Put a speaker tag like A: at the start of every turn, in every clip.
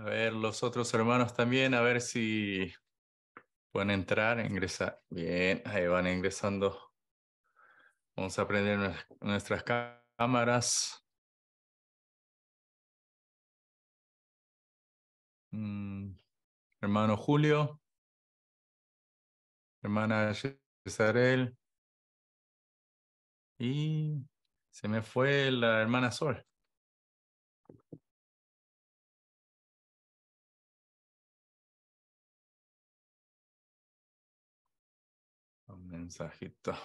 A: ver, los otros hermanos también, a ver si pueden entrar, ingresar. Bien, ahí van ingresando. Vamos a prender nuestras cámaras. Hermano Julio, hermana Cesarel y se me fue la hermana Sol. Un mensajito.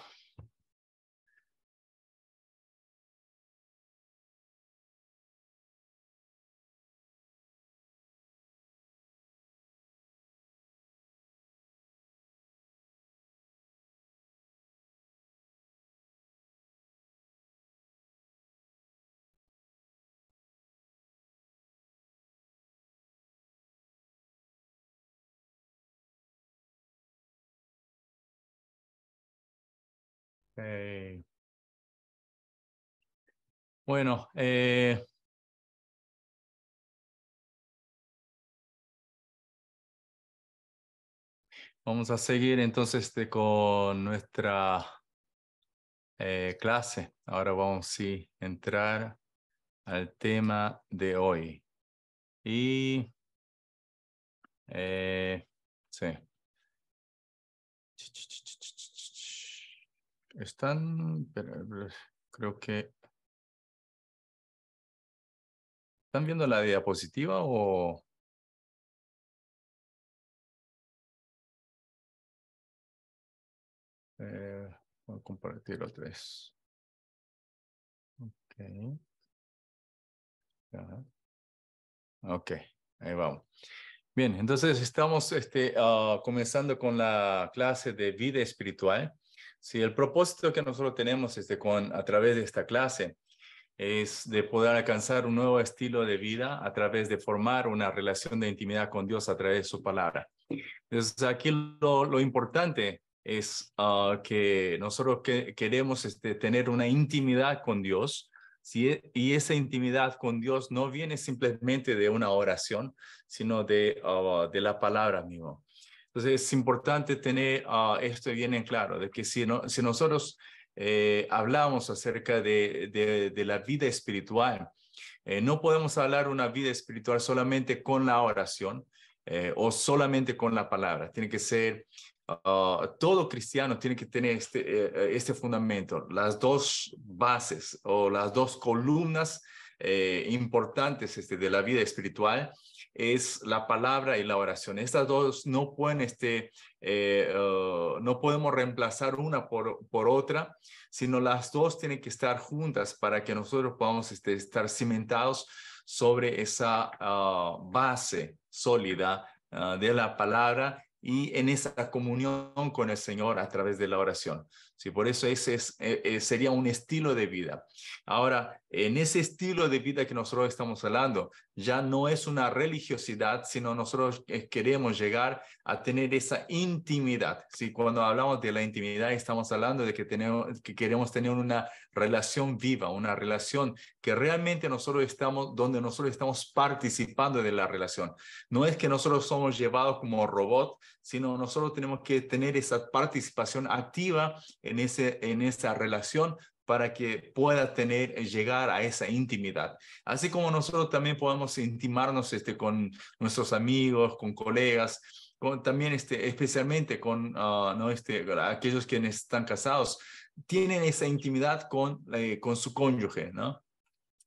A: Eh, bueno, vamos a seguir entonces con nuestra clase. Ahora vamos sí, a entrar al tema de hoy. Y sí. Creo que ¿están viendo la diapositiva o voy a compartir otra vez? Ok, ya. Ok, ahí vamos. Bien, entonces estamos comenzando con la clase de vida espiritual. Sí, el propósito que nosotros tenemos a través de esta clase es de poder alcanzar un nuevo estilo de vida a través de formar una relación de intimidad con Dios a través de su palabra. Entonces, aquí lo importante es que nosotros queremos tener una intimidad con Dios, ¿sí? Y esa intimidad con Dios no viene simplemente de una oración, sino de la palabra misma. Entonces, es importante tener esto bien en claro, de que si nosotros hablamos acerca de la vida espiritual, no podemos hablar una vida espiritual solamente con la oración o solamente con la palabra. Tiene que ser, todo cristiano tiene que tener este fundamento, las dos bases o las dos columnas importantes de la vida espiritual es la palabra y la oración. Estas dos no pueden, no podemos reemplazar una por otra, sino las dos tienen que estar juntas para que nosotros podamos estar cimentados sobre esa base sólida de la palabra y en esa comunión con el Señor a través de la oración. Sí, por eso sería un estilo de vida. Ahora, en ese estilo de vida que nosotros estamos hablando, ya no es una religiosidad, sino nosotros queremos llegar a tener esa intimidad. ¿Sí? Cuando hablamos de la intimidad, estamos hablando de que queremos tener una relación viva, una relación que realmente donde nosotros estamos participando de la relación. No es que nosotros somos llevados como robot, sino nosotros tenemos que tener esa participación activa en esa relación para que pueda llegar a esa intimidad. Así como nosotros también podemos intimarnos con nuestros amigos, con colegas, también especialmente con ¿no? Aquellos que están casados, tienen esa intimidad con su cónyuge, ¿no?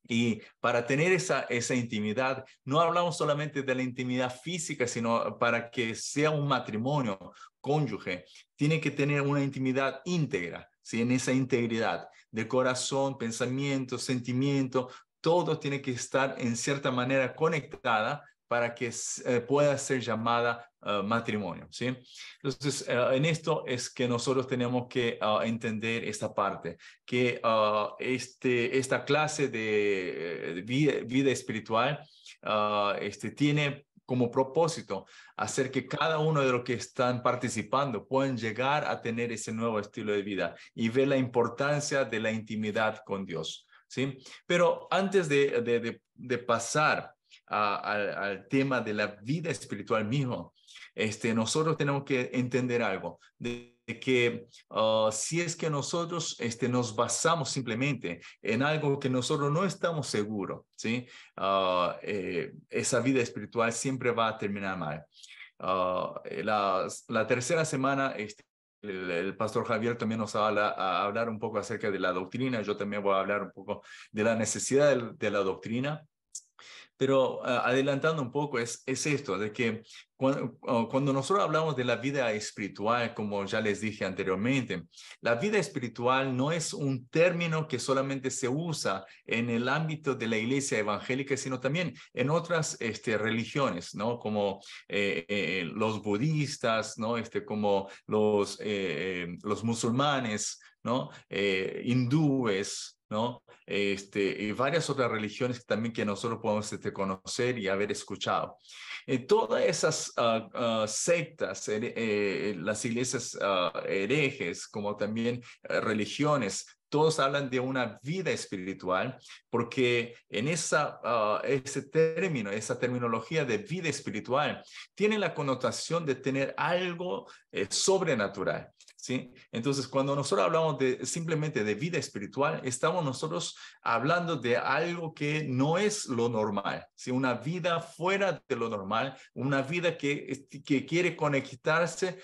A: Y para tener esa intimidad, no hablamos solamente de la intimidad física, sino para que sea un matrimonio cónyuge, tiene que tener una intimidad íntegra, ¿sí? En esa integridad de corazón, pensamiento, sentimiento, todo tiene que estar en cierta manera conectada para que pueda ser llamada matrimonio, ¿sí? Entonces, en esto es que nosotros tenemos que entender esta parte que esta clase de vida espiritual tiene como propósito hacer que cada uno de los que están participando puedan llegar a tener ese nuevo estilo de vida y ver la importancia de la intimidad con Dios, ¿sí? Pero antes de pasar al tema de la vida espiritual mismo, nosotros tenemos que entender algo, de que si es que nosotros nos basamos simplemente en algo que nosotros no estamos seguros, ¿sí? Esa vida espiritual siempre va a terminar mal. La tercera semana, el pastor Javier también nos va a hablar un poco acerca de la doctrina. Yo también voy a hablar un poco de la necesidad de la doctrina. Pero adelantando un poco, es esto, de que cuando nosotros hablamos de la vida espiritual, como ya les dije anteriormente, la vida espiritual no es un término que solamente se usa en el ámbito de la iglesia evangélica, sino también en otras religiones, ¿no? Como los budistas, ¿no? Como los musulmanes, ¿no? Hindúes, ¿no? Y varias otras religiones también que nosotros podemos conocer y haber escuchado. Todas esas sectas, las iglesias herejes, como también religiones, todos hablan de una vida espiritual, porque en ese término, esa terminología de vida espiritual, tiene la connotación de tener algo sobrenatural. ¿Sí? Entonces, cuando nosotros hablamos simplemente de vida espiritual, estamos nosotros hablando de algo que no es lo normal, ¿sí? Una vida fuera de lo normal, una vida que quiere conectarse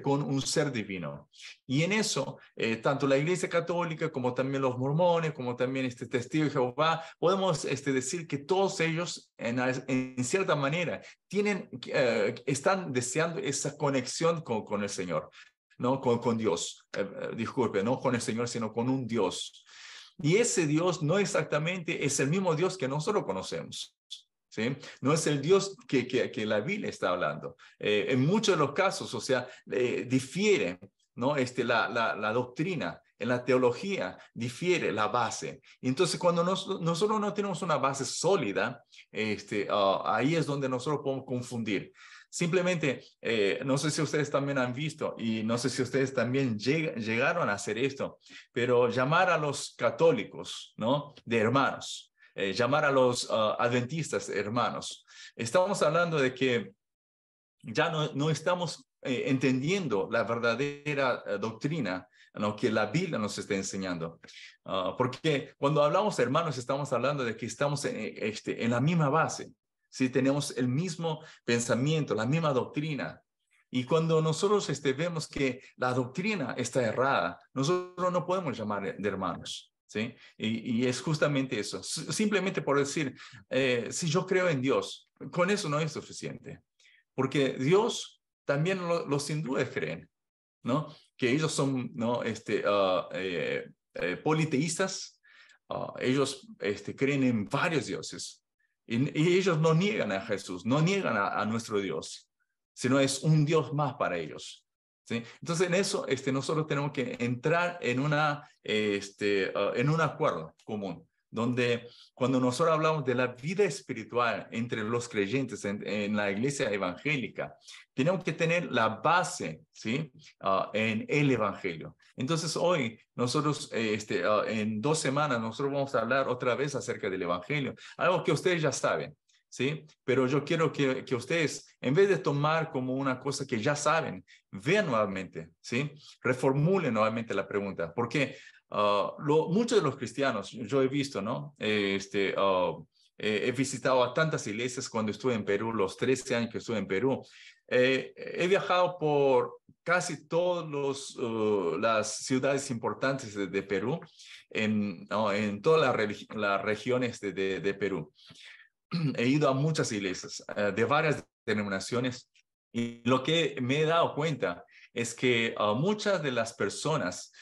A: con un ser divino. Y en eso, tanto la Iglesia Católica como también los mormones, como también Testigos de Jehová, podemos decir que todos ellos, en cierta manera, están deseando esa conexión con el Señor. ¿No? Con Dios, disculpe, no con el Señor, sino con un Dios. Y ese Dios no exactamente es el mismo Dios que nosotros conocemos. ¿Sí? No es el Dios que la Biblia está hablando. En muchos de los casos, o sea, difiere, ¿no? La doctrina, en la teología, difiere la base. Y entonces, cuando nosotros no tenemos una base sólida, ahí es donde nosotros podemos confundir. Simplemente, no sé si ustedes también han visto y no sé si ustedes también llegaron a hacer esto, pero llamar a los católicos, ¿no? De hermanos, llamar a los adventistas hermanos. Estamos hablando de que ya no estamos entendiendo la verdadera doctrina, ¿no? Que la Biblia nos está enseñando. Porque cuando hablamos hermanos, estamos hablando de que estamos en la misma base. ¿Sí? Tenemos el mismo pensamiento, la misma doctrina. Y cuando nosotros vemos que la doctrina está errada, nosotros no podemos llamar de hermanos. ¿Sí? Y es justamente eso. Simplemente por decir, si yo creo en Dios, con eso no es suficiente. Porque Dios también los hindúes creen, ¿no? Que ellos son, ¿no? Politeístas. Ellos creen en varios dioses. Y ellos no niegan a Jesús, no niegan a nuestro Dios, sino es un Dios más para ellos. ¿Sí? Entonces, en eso nosotros tenemos que entrar en un acuerdo común, donde cuando nosotros hablamos de la vida espiritual entre los creyentes en la iglesia evangélica, tenemos que tener la base, ¿sí? En el evangelio. Entonces, hoy nosotros, en 2 semanas, nosotros vamos a hablar otra vez acerca del evangelio, algo que ustedes ya saben. ¿Sí? Pero yo quiero que ustedes, en vez de tomar como una cosa que ya saben, vean nuevamente, ¿sí? Reformulen nuevamente la pregunta, porque muchos de los cristianos, yo he visto, ¿no? He visitado a tantas iglesias cuando estuve en Perú, los 13 años que estuve en Perú. He viajado por casi todas las ciudades importantes de Perú, en todas las regiones de Perú. He ido a muchas iglesias de varias denominaciones y lo que me he dado cuenta es que muchas de las personas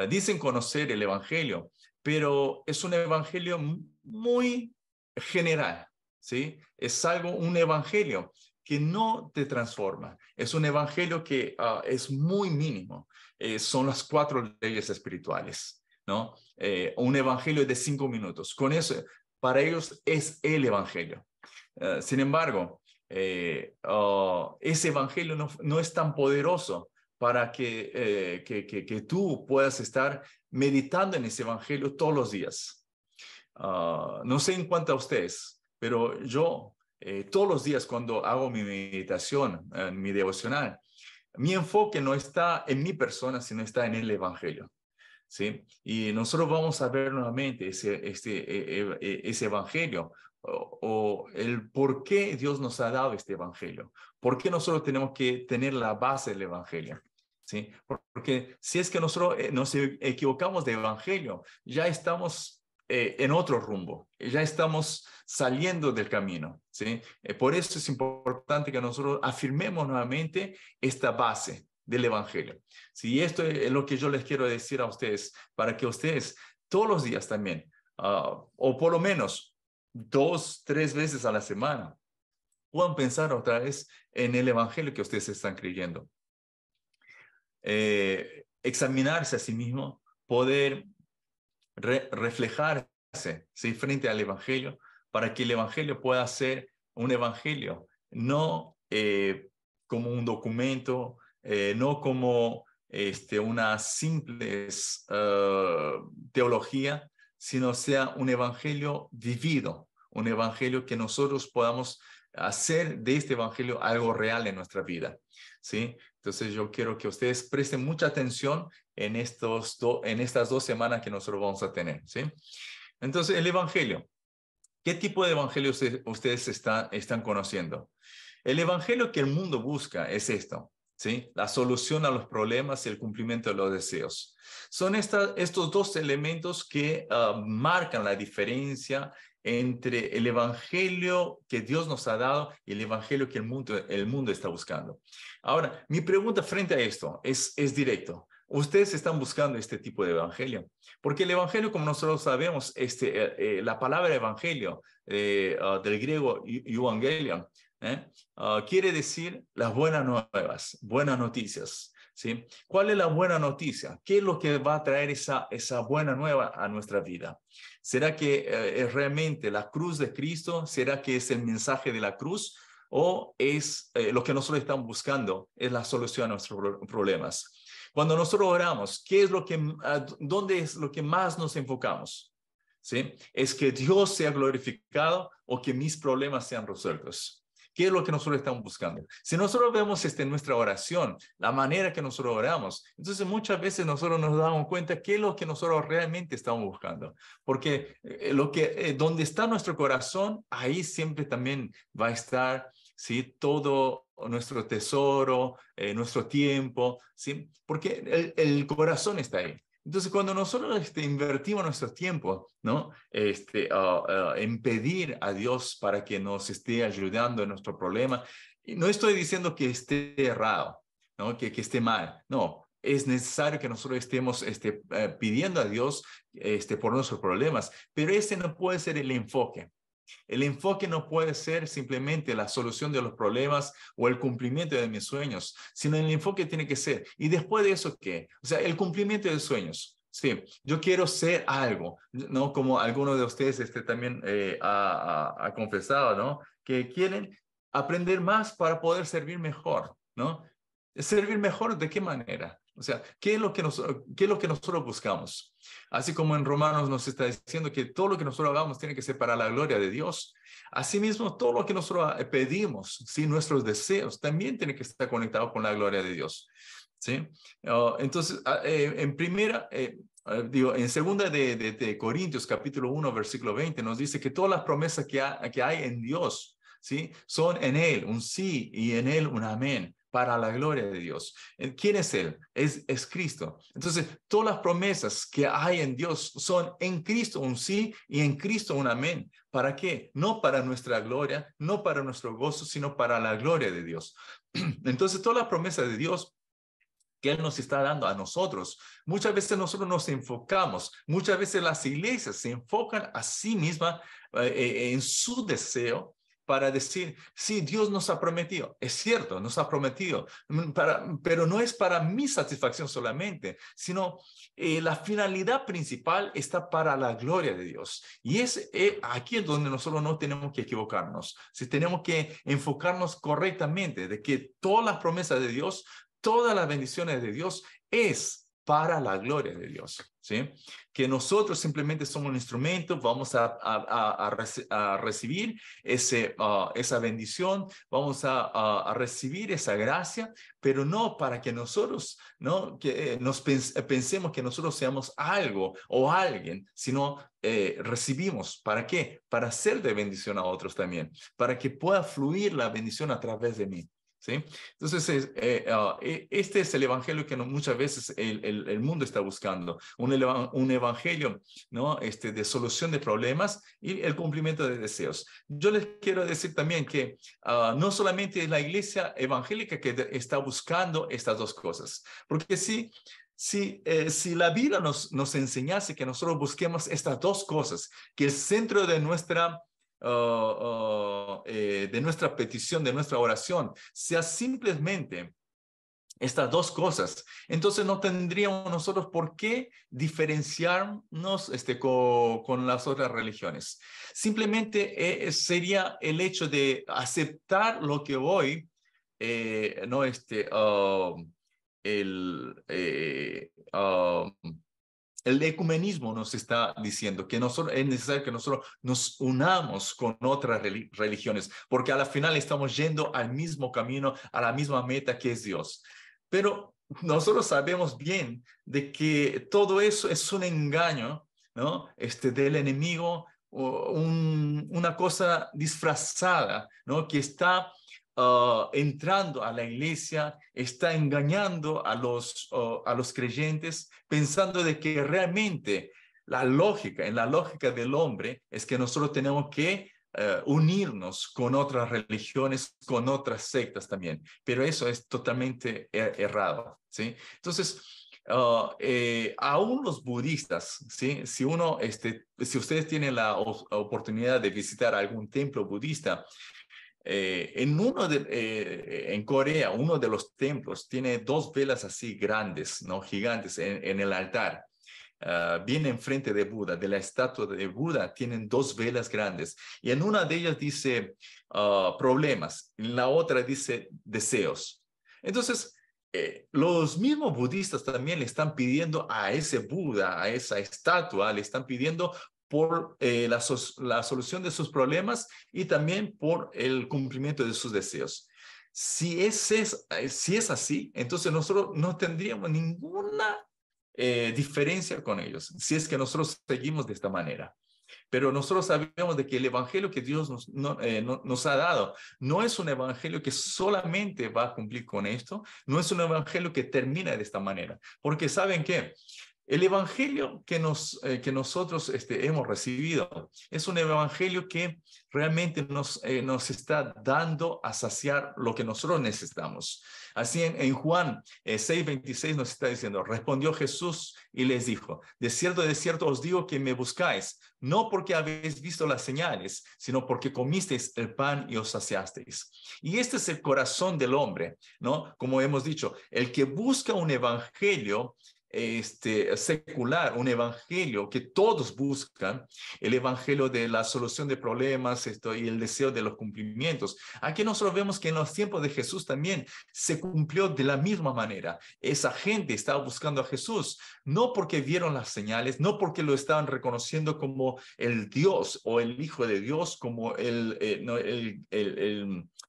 A: dicen conocer el evangelio, pero es un evangelio muy general, ¿sí? Es un evangelio que no te transforma, es un evangelio que es muy mínimo. Son las 4 leyes espirituales, ¿no? Un evangelio de 5 minutos. Con eso, para ellos es el evangelio. Sin embargo, ese evangelio no es tan poderoso para que tú puedas estar meditando en ese evangelio todos los días. No sé en cuanto a ustedes, pero yo todos los días cuando hago mi meditación, mi devocional, mi enfoque no está en mi persona, sino está en el Evangelio. ¿Sí? Y nosotros vamos a ver nuevamente ese Evangelio o el por qué Dios nos ha dado este Evangelio. ¿Por qué nosotros tenemos que tener la base del Evangelio? ¿Sí? Porque si es que nosotros nos equivocamos de Evangelio, ya estamos en otro rumbo, ya estamos saliendo del camino. ¿Sí? Por eso es importante que nosotros afirmemos nuevamente esta base del Evangelio. Sí, esto es lo que yo les quiero decir a ustedes, para que ustedes todos los días también, o por lo menos 2, 3 veces a la semana, puedan pensar otra vez en el Evangelio que ustedes están creyendo. Examinarse a sí mismo, poder reflejarse, ¿sí?, frente al Evangelio, para que el Evangelio pueda ser un Evangelio, no como un documento, no como una simple teología, sino sea un Evangelio vivido, un Evangelio que nosotros podamos hacer de este Evangelio algo real en nuestra vida, ¿sí? Entonces yo quiero que ustedes presten mucha atención en estas 2 semanas que nosotros vamos a tener, ¿sí? Entonces, el Evangelio. ¿Qué tipo de Evangelio ustedes están conociendo? El Evangelio que el mundo busca es esto, ¿sí? La solución a los problemas y el cumplimiento de los deseos. Son estos 2 elementos que marcan la diferencia entre el Evangelio que Dios nos ha dado y el Evangelio que el mundo está buscando. Ahora, mi pregunta frente a esto es directo. ¿Ustedes están buscando este tipo de Evangelio? Porque el Evangelio, como nosotros sabemos, la palabra Evangelio del griego Evangelion, quiere decir las buenas nuevas, buenas noticias. ¿Sí? ¿Cuál es la buena noticia? ¿Qué es lo que va a traer esa buena nueva a nuestra vida? ¿Será que es realmente la cruz de Cristo? ¿Será que es el mensaje de la cruz? ¿O es lo que nosotros estamos buscando? Es la solución a nuestros problemas. Cuando nosotros oramos, ¿dónde es lo que más nos enfocamos? ¿Sí? ¿Es que Dios sea glorificado o que mis problemas sean resueltos? ¿Qué es lo que nosotros estamos buscando? Si nosotros vemos nuestra oración, la manera que nosotros oramos, entonces muchas veces nosotros nos damos cuenta qué es lo que nosotros realmente estamos buscando. Porque donde está nuestro corazón, ahí siempre también va a estar, ¿sí?, todo nuestro tesoro, nuestro tiempo, ¿sí? Porque el corazón está ahí. Entonces, cuando nosotros invertimos nuestro tiempo, ¿no?, en pedir a Dios para que nos esté ayudando en nuestro problema, y no estoy diciendo que esté errado, ¿no?, que esté mal, no. Es necesario que nosotros estemos pidiendo a Dios por nuestros problemas, pero ese no puede ser el enfoque. El enfoque no puede ser simplemente la solución de los problemas o el cumplimiento de mis sueños, sino el enfoque tiene que ser, ¿y después de eso qué? O sea, el cumplimiento de sueños. Sí, yo quiero ser algo, ¿no? Como alguno de ustedes también ha confesado, ¿no? Que quieren aprender más para poder servir mejor, ¿no? ¿Servir mejor de qué manera? O sea, ¿qué es lo que nosotros buscamos? Así como en Romanos nos está diciendo que todo lo que nosotros hagamos tiene que ser para la gloria de Dios. Asimismo, todo lo que nosotros pedimos, ¿sí?, nuestros deseos, también tiene que estar conectado con la gloria de Dios, ¿sí? Entonces, en segunda de Corintios, capítulo 1, versículo 20, nos dice que todas las promesas que hay en Dios, ¿sí?, son en Él un sí y en Él un amén, para la gloria de Dios. ¿Quién es Él? Es Cristo. Entonces, todas las promesas que hay en Dios son en Cristo un sí y en Cristo un amén. ¿Para qué? No para nuestra gloria, no para nuestro gozo, sino para la gloria de Dios. Entonces, todas las promesas de Dios que Él nos está dando a nosotros, muchas veces nosotros nos enfocamos, muchas veces las iglesias se enfocan a sí mismas en su deseo para decir, sí, Dios nos ha prometido, es cierto, nos ha prometido, pero no es para mi satisfacción solamente, sino la finalidad principal está para la gloria de Dios. Y es aquí es donde nosotros no tenemos que equivocarnos, si tenemos que enfocarnos correctamente de que todas las promesas de Dios, todas las bendiciones de Dios es para la gloria de Dios, ¿sí? Que nosotros simplemente somos un instrumento, vamos a recibir esa bendición, vamos a recibir esa gracia, pero no para que nosotros, ¿no? Que pensemos que nosotros seamos algo o alguien, sino recibimos. ¿Para qué? Para ser de bendición a otros también, para que pueda fluir la bendición a través de mí. ¿Sí? Entonces, este es el evangelio que muchas veces el mundo está buscando, un evangelio, ¿no? De solución de problemas y el cumplimiento de deseos. Yo les quiero decir también que no solamente es la iglesia evangélica que está buscando estas dos cosas, porque si la Biblia nos enseñase que nosotros busquemos estas dos cosas, que el centro de nuestra petición, de nuestra oración, sea simplemente estas dos cosas, entonces no tendríamos nosotros por qué diferenciarnos con las otras religiones. Simplemente sería el hecho de aceptar lo que hoy, no el ecumenismo nos está diciendo que es necesario que nosotros nos unamos con otras religiones, porque a la final estamos yendo al mismo camino, a la misma meta que es Dios. Pero nosotros sabemos bien de que todo eso es un engaño, ¿no? Del enemigo, una cosa disfrazada, ¿no? Que está entrando a la iglesia, está engañando a los creyentes, pensando de que realmente en la lógica del hombre, es que nosotros tenemos que unirnos con otras religiones, con otras sectas también. Pero eso es totalmente errado, ¿sí? Entonces, aún los budistas, ¿sí? Si ustedes tienen la oportunidad de visitar algún templo budista, en Corea, uno de los templos tiene dos velas así grandes, ¿no? Gigantes en el altar. Bien enfrente de Buda, de la estatua de Buda, tienen dos velas grandes. Y en una de ellas dice problemas, en la otra dice deseos. Entonces, los mismos budistas también le están pidiendo a ese Buda, a esa estatua, le están pidiendo por la solución de sus problemas y también por el cumplimiento de sus deseos. Si es así, entonces nosotros no tendríamos ninguna diferencia con ellos, si es que nosotros seguimos de esta manera. Pero nosotros sabemos de que el evangelio que Dios nos ha dado no es un evangelio que solamente va a cumplir con esto, no es un evangelio que termina de esta manera, porque ¿saben qué? El evangelio que nosotros hemos recibido es un evangelio que realmente nos está dando a saciar lo que nosotros necesitamos. Así en Juan 6:26 nos está diciendo, respondió Jesús y les dijo, de cierto os digo que me buscáis, no porque habéis visto las señales, sino porque comisteis el pan y os saciasteis. Y este es el corazón del hombre, ¿no? Como hemos dicho, el que busca un evangelio secular, un evangelio que todos buscan, el evangelio de la solución de problemas y el deseo de los cumplimientos. Aquí nosotros vemos que en los tiempos de Jesús también se cumplió de la misma manera. Esa gente estaba buscando a Jesús, no porque vieron las señales, no porque lo estaban reconociendo como el Dios o el Hijo de Dios, como el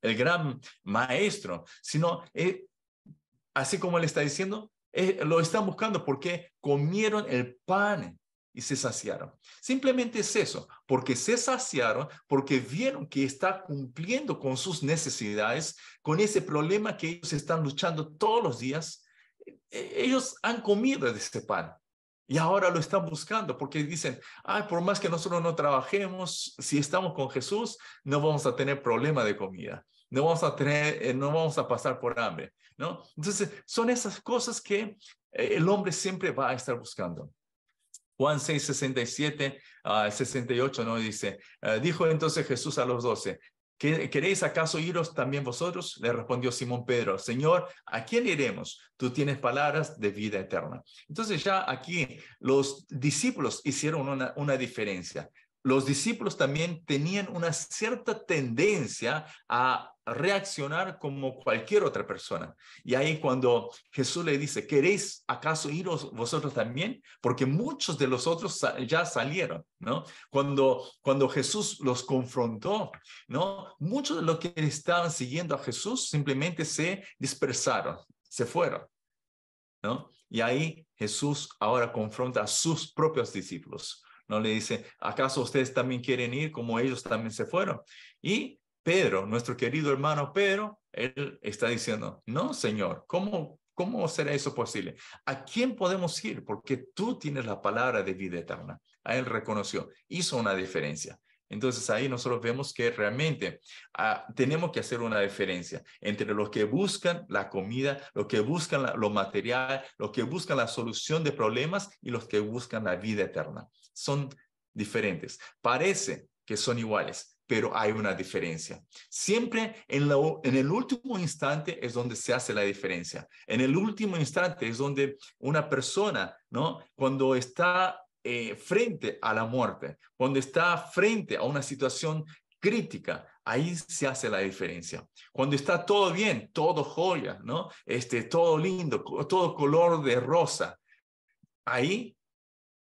A: gran maestro, sino así como él está diciendo, lo están buscando porque comieron el pan y se saciaron. Simplemente es eso, porque se saciaron, porque vieron que está cumpliendo con sus necesidades, con ese problema que ellos están luchando todos los días. Ellos han comido de ese pan. Y ahora lo están buscando porque dicen, por más que nosotros no trabajemos, si estamos con Jesús, no vamos a tener problema de comida. No vamos a pasar por hambre, ¿no? Entonces, son esas cosas que el hombre siempre va a estar buscando. Juan 6, 67, 68, ¿no? Dice, dijo entonces Jesús a los 12, ¿queréis acaso iros también vosotros? Le respondió Simón Pedro, Señor, ¿a quién iremos? Tú tienes palabras de vida eterna. Entonces ya aquí los discípulos hicieron una diferencia. Los discípulos también tenían una cierta tendencia a reaccionar como cualquier otra persona. Y ahí cuando Jesús le dice, ¿queréis acaso iros vosotros también? Porque muchos de los otros ya salieron, ¿no? Cuando Jesús los confrontó, ¿no? Muchos de los que estaban siguiendo a Jesús simplemente se dispersaron, se fueron, ¿no? Y ahí Jesús ahora confronta a sus propios discípulos, ¿no? Le dice, ¿acaso ustedes también quieren ir como ellos también se fueron? Y Pedro, nuestro querido hermano Pedro, él está diciendo, no, Señor, ¿cómo será eso posible? ¿A quién podemos ir? Porque tú tienes la palabra de vida eterna. A él reconoció, hizo una diferencia. Entonces ahí nosotros vemos que realmente tenemos que hacer una diferencia entre los que buscan la comida, los que buscan lo material, los que buscan la solución de problemas y los que buscan la vida eterna. Son diferentes. Parece que son iguales, pero hay una diferencia. Siempre en el último instante es donde se hace la diferencia. En el último instante es donde una persona, ¿no? Cuando está frente a la muerte, cuando está frente a una situación crítica, ahí se hace la diferencia. Cuando está todo bien, todo joya, ¿no? Todo lindo, todo color de rosa, ahí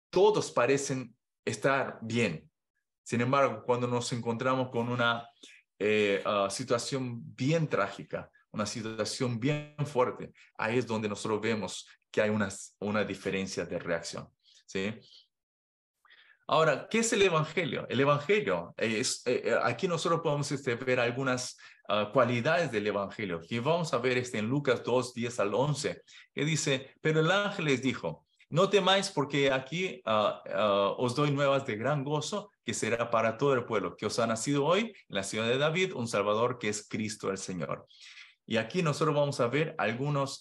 A: todos parecen estar bien. Sin embargo, cuando nos encontramos con una situación bien trágica, una situación bien fuerte, ahí es donde nosotros vemos que hay una diferencia de reacción, ¿sí? Ahora, ¿qué es el Evangelio? El Evangelio es, aquí nosotros podemos ver algunas cualidades del Evangelio. Y vamos a ver en Lucas 2, 10 al 11, que dice, pero el ángel les dijo, no temáis porque aquí os doy nuevas de gran gozo, que será para todo el pueblo, que os ha nacido hoy en la ciudad de David un Salvador que es Cristo el Señor. Y aquí nosotros vamos a ver algunos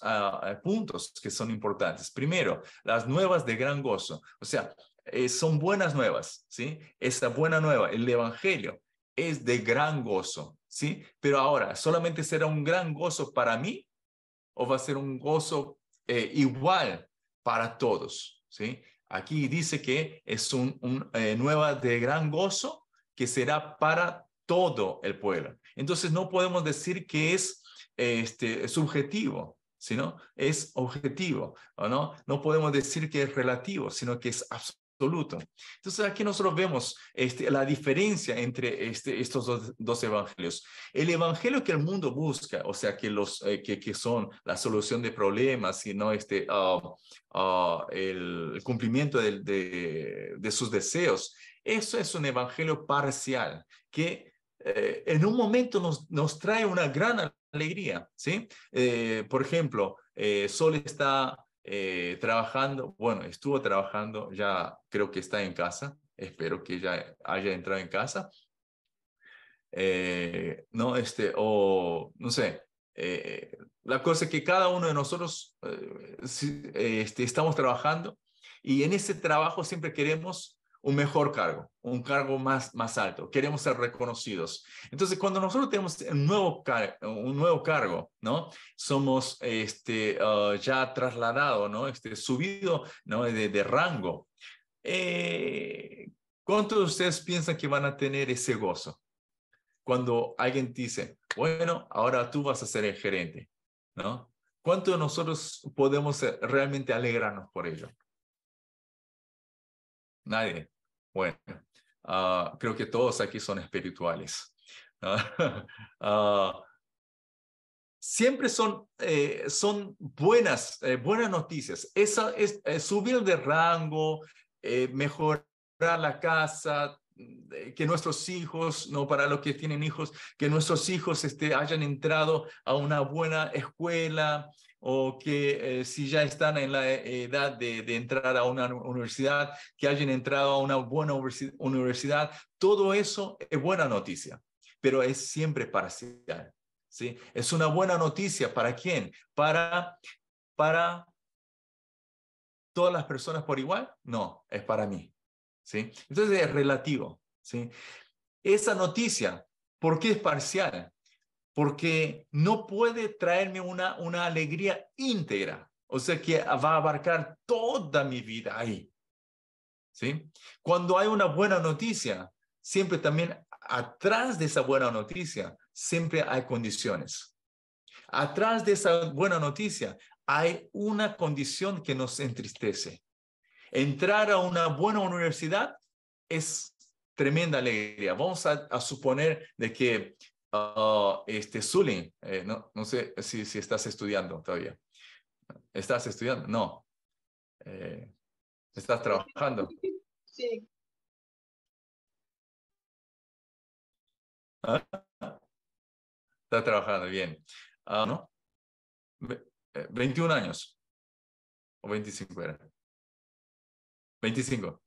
A: puntos que son importantes. Primero, las nuevas de gran gozo. O sea, son buenas nuevas, ¿sí? Esta buena nueva, el Evangelio, es de gran gozo, ¿sí? Pero ahora, ¿solamente será un gran gozo para mí o va a ser un gozo igual para todos, ¿sí? Aquí dice que es nueva de gran gozo que será para todo el pueblo. Entonces no podemos decir que es subjetivo, sino es objetivo, ¿o no? No podemos decir que es relativo, sino que es absoluto. Entonces aquí nosotros vemos la diferencia entre estos dos evangelios. El evangelio que el mundo busca, o sea, que son la solución de problemas, sino el cumplimiento de sus deseos, eso es un evangelio parcial que en un momento nos trae una gran alegría, ¿sí? Por ejemplo, Sol está trabajando, bueno, estuvo trabajando, ya creo que está en casa, espero que ya haya entrado en casa, no, o no sé, la cosa es que cada uno de nosotros estamos trabajando y en ese trabajo siempre queremos un mejor cargo, un cargo más alto, queremos ser reconocidos. Entonces, cuando nosotros tenemos un nuevo cargo, ¿no? Somos ya trasladados, ¿no? Subido, ¿no? de rango. ¿Cuántos de ustedes piensan que van a tener ese gozo? Cuando alguien dice, bueno, ahora tú vas a ser el gerente, ¿no? ¿Cuánto de nosotros podemos realmente alegrarnos por ello? Nadie. Bueno, creo que todos aquí son espirituales. Siempre son buenas noticias. Esa es subir de rango, mejorar la casa, que nuestros hijos, no para los que tienen hijos, que nuestros hijos hayan entrado a una buena escuela o que si ya están en la edad de entrar a una universidad, que hayan entrado a una buena universidad. Todo eso es buena noticia, pero es siempre parcial. ¿Sí? Es una buena noticia. ¿Para quién? Para todas las personas por igual. No, es para mí. ¿Sí? Entonces es relativo. ¿Sí? Esa noticia, ¿por qué es parcial? Porque no puede traerme una alegría íntegra. O sea que va a abarcar toda mi vida ahí. ¿Sí? Cuando hay una buena noticia, siempre también atrás de esa buena noticia siempre hay condiciones. Atrás de esa buena noticia hay una condición que nos entristece. Entrar a una buena universidad es tremenda alegría. Vamos a suponer de que Zulin, no sé si estás estudiando todavía. ¿Estás estudiando? No. ¿Estás trabajando?
B: Sí.
A: ¿Ah? Estás trabajando, bien. ¿No? 21 años. ¿O 25 era? 25.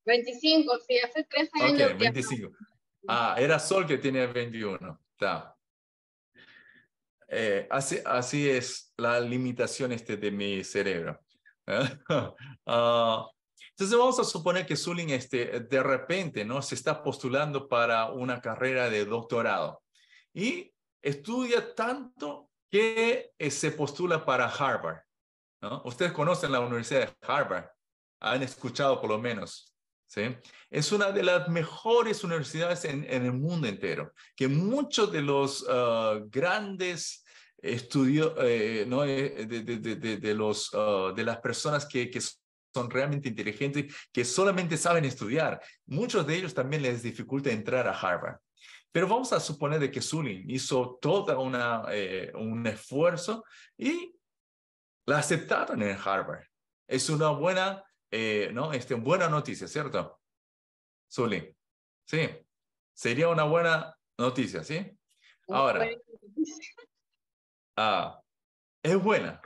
B: 25, sí, hace 3
A: Ok,
B: años ya.
A: 25. Era Sol que tenía 21. Está. Así es la limitación de mi cerebro. Entonces vamos a suponer que Zulin de repente, ¿no?, se está postulando para una carrera de doctorado y estudia tanto que se postula para Harvard, ¿no? Ustedes conocen la Universidad de Harvard, han escuchado por lo menos, ¿sí? Es una de las mejores universidades en el mundo entero, que muchos de los grandes estudios, ¿no?, de las personas que son realmente inteligentes, que solamente saben estudiar, muchos de ellos también les dificulta entrar a Harvard. Pero vamos a suponer de que Zulin hizo todo un esfuerzo y la aceptaron en Harvard. Es una buena, ¿no? Buena noticia, ¿cierto? Zulin. Sí, sería una buena noticia, ¿sí? Ahora, es buena.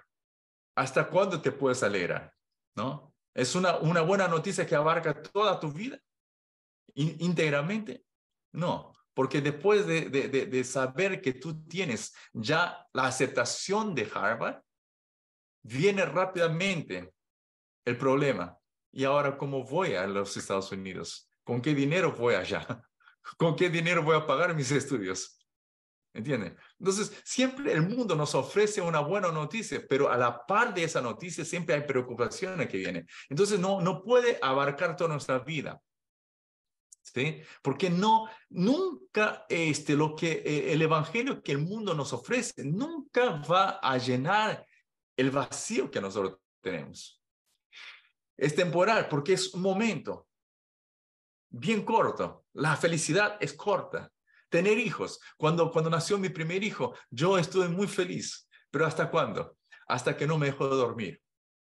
A: ¿Hasta cuándo te puedes alegrar? ¿No? ¿Es una buena noticia que abarca toda tu vida íntegramente? No, porque después de saber que tú tienes ya la aceptación de Harvard, viene rápidamente el problema. ¿Y ahora cómo voy a los Estados Unidos? ¿Con qué dinero voy allá? ¿Con qué dinero voy a pagar mis estudios? ¿Entienden? Entonces, siempre el mundo nos ofrece una buena noticia, pero a la par de esa noticia siempre hay preocupaciones que vienen. Entonces, no puede abarcar toda nuestra vida. ¿Sí? Porque nunca el evangelio que el mundo nos ofrece nunca va a llenar el vacío que nosotros tenemos. Es temporal porque es un momento bien corto. La felicidad es corta. Tener hijos. Cuando nació mi primer hijo, yo estuve muy feliz. ¿Pero hasta cuándo? Hasta que no me dejó de dormir,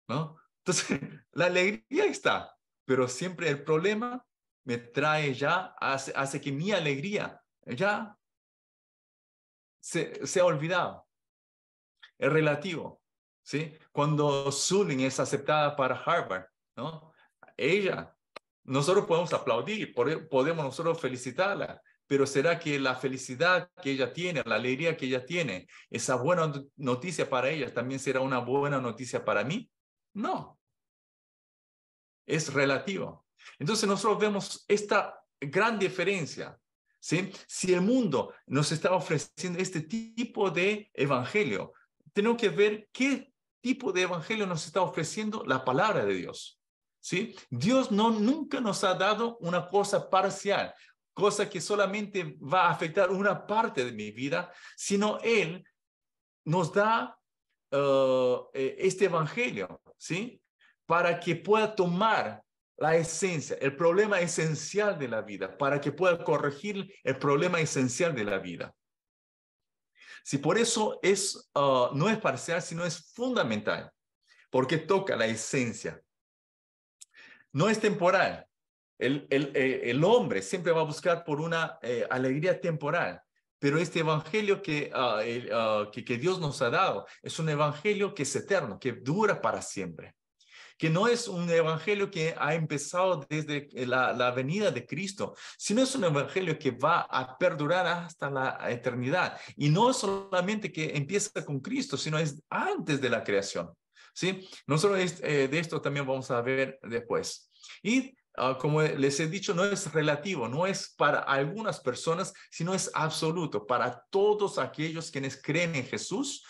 A: ¿no? Entonces, la alegría está, pero siempre el problema me trae ya, hace que mi alegría ya se ha olvidado. Es relativo, ¿sí? Cuando Zulin es aceptada para Harvard, ¿no? Nosotros podemos aplaudir, podemos nosotros felicitarla, pero ¿será que la felicidad que ella tiene, la alegría que ella tiene, esa buena noticia para ella, también será una buena noticia para mí? No, es relativo. Entonces nosotros vemos esta gran diferencia, ¿sí? Si el mundo nos está ofreciendo este tipo de evangelio, tenemos que ver qué tipo de evangelio nos está ofreciendo la palabra de Dios, ¿sí? Dios nunca nos ha dado una cosa parcial, cosa que solamente va a afectar una parte de mi vida, sino Él nos da este evangelio, ¿sí? Para que pueda tomar la esencia, el problema esencial de la vida, para que pueda corregir el problema esencial de la vida. Si por eso no es parcial, sino es fundamental, porque toca la esencia. No es temporal. El hombre siempre va a buscar por una alegría temporal, pero este evangelio que Dios nos ha dado es un evangelio que es eterno, que dura para siempre. Que no es un evangelio que ha empezado desde la venida de Cristo, sino es un evangelio que va a perdurar hasta la eternidad. Y no solamente que empieza con Cristo, sino es antes de la creación. ¿Sí? Nosotros de esto también vamos a ver después. Y como les he dicho, no es relativo, no es para algunas personas, sino es absoluto para todos aquellos quienes creen en Jesús.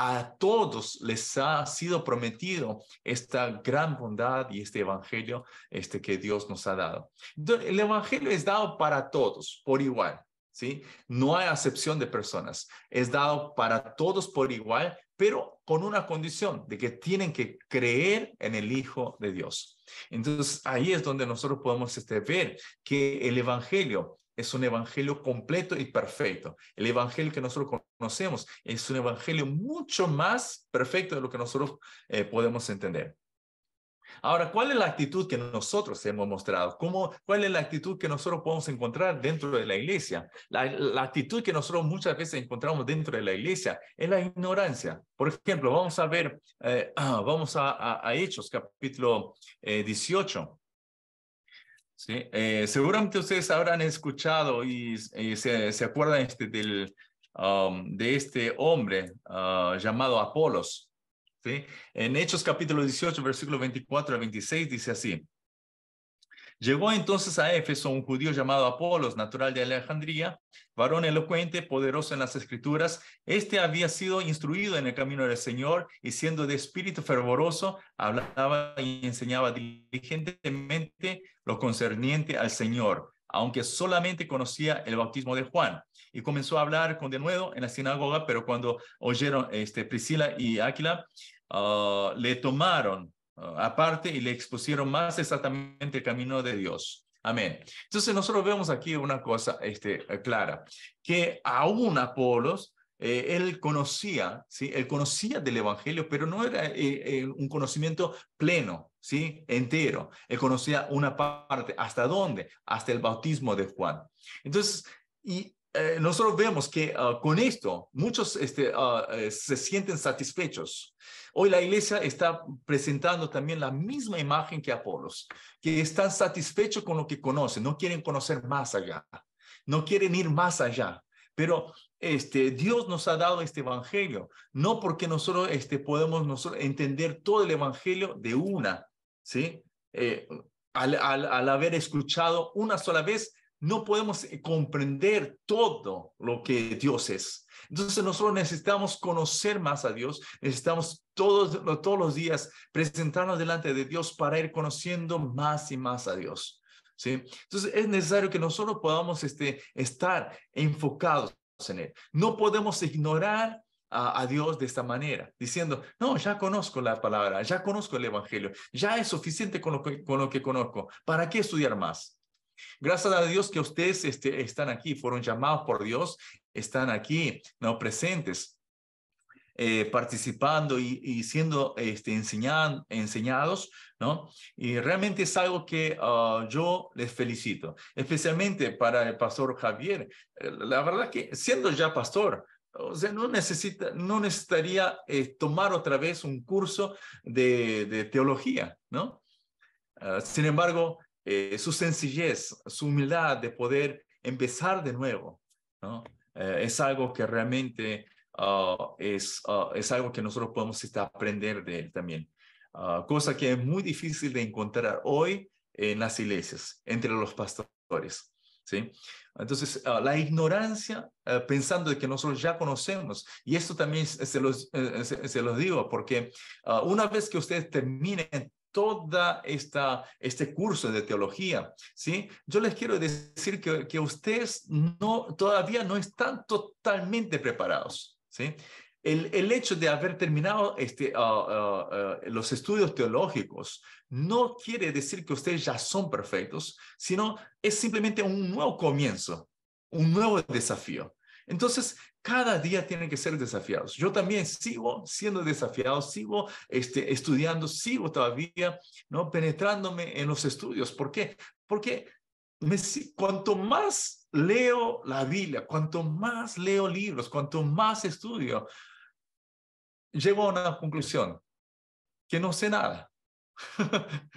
A: A todos les ha sido prometido esta gran bondad y este evangelio que Dios nos ha dado. Entonces, el evangelio es dado para todos por igual. ¿sí? No hay acepción de personas. Es dado para todos por igual, pero con una condición de que tienen que creer en el Hijo de Dios. Entonces, ahí es donde nosotros podemos ver que el Evangelio es un evangelio completo y perfecto. El evangelio que nosotros conocemos es un evangelio mucho más perfecto de lo que nosotros podemos entender. Ahora, ¿cuál es la actitud que nosotros hemos mostrado? ¿Cuál es la actitud que nosotros podemos encontrar dentro de la iglesia? La actitud que nosotros muchas veces encontramos dentro de la iglesia es la ignorancia. Por ejemplo, vamos a ver, vamos a Hechos, capítulo 18. ¿Sí? Seguramente ustedes habrán escuchado y se acuerdan de este hombre llamado Apolos. ¿Sí? En Hechos capítulo 18, versículo 24 al 26 dice así. Llegó entonces a Éfeso un judío llamado Apolos, natural de Alejandría, varón elocuente, poderoso en las escrituras. Este había sido instruido en el camino del Señor y siendo de espíritu fervoroso, hablaba y enseñaba diligentemente lo concerniente al Señor, aunque solamente conocía el bautismo de Juan. Y comenzó a hablar con denuedo en la sinagoga, pero cuando oyeron Priscila y Áquila, le tomaron aparte y le expusieron más exactamente el camino de Dios. Amén. Entonces nosotros vemos aquí una cosa clara, que aún Apolos, él conocía, ¿sí? Él conocía del Evangelio, pero no era un conocimiento pleno, ¿sí? Entero. Él conocía una parte. ¿Hasta dónde? Hasta el bautismo de Juan. Entonces, nosotros vemos que con esto muchos se sienten satisfechos. Hoy la iglesia está presentando también la misma imagen que Apolos, que están satisfechos con lo que conocen, no quieren conocer más allá, no quieren ir más allá. Pero Dios nos ha dado este evangelio, no porque nosotros podemos entender todo el evangelio de una, ¿sí? Al haber escuchado una sola vez, no podemos comprender todo lo que Dios es. Entonces nosotros necesitamos conocer más a Dios, necesitamos todos los días presentarnos delante de Dios para ir conociendo más y más a Dios. ¿Sí? Entonces es necesario que nosotros podamos estar enfocados en Él. No podemos ignorar a Dios de esta manera, diciendo, no, ya conozco la palabra, ya conozco el Evangelio, ya es suficiente con lo que conozco, ¿para qué estudiar más? Gracias a Dios que ustedes están aquí, fueron llamados por Dios, están aquí, ¿no? Presentes, participando y siendo enseñados, ¿no? Y realmente es algo que yo les felicito, especialmente para el pastor Javier. La verdad que siendo ya pastor, o sea, no necesitaría tomar otra vez un curso de teología, ¿no? Sin embargo, su sencillez, su humildad de poder empezar de nuevo, ¿no? Es algo que realmente es algo que nosotros podemos aprender de él también. Cosa que es muy difícil de encontrar hoy en las iglesias, entre los pastores. ¿Sí? Entonces, la ignorancia, pensando de que nosotros ya conocemos, y esto también se los digo, porque una vez que ustedes terminen toda este curso de teología, ¿sí? Yo les quiero decir que ustedes todavía no están totalmente preparados, ¿sí? El hecho de haber terminado los estudios teológicos no quiere decir que ustedes ya son perfectos, sino es simplemente un nuevo comienzo, un nuevo desafío. Entonces, cada día tienen que ser desafiados. Yo también sigo siendo desafiado, sigo estudiando, sigo todavía, ¿no? Penetrándome en los estudios. ¿Por qué? Porque cuanto más leo la Biblia, cuanto más leo libros, cuanto más estudio, llego a una conclusión, que no sé nada.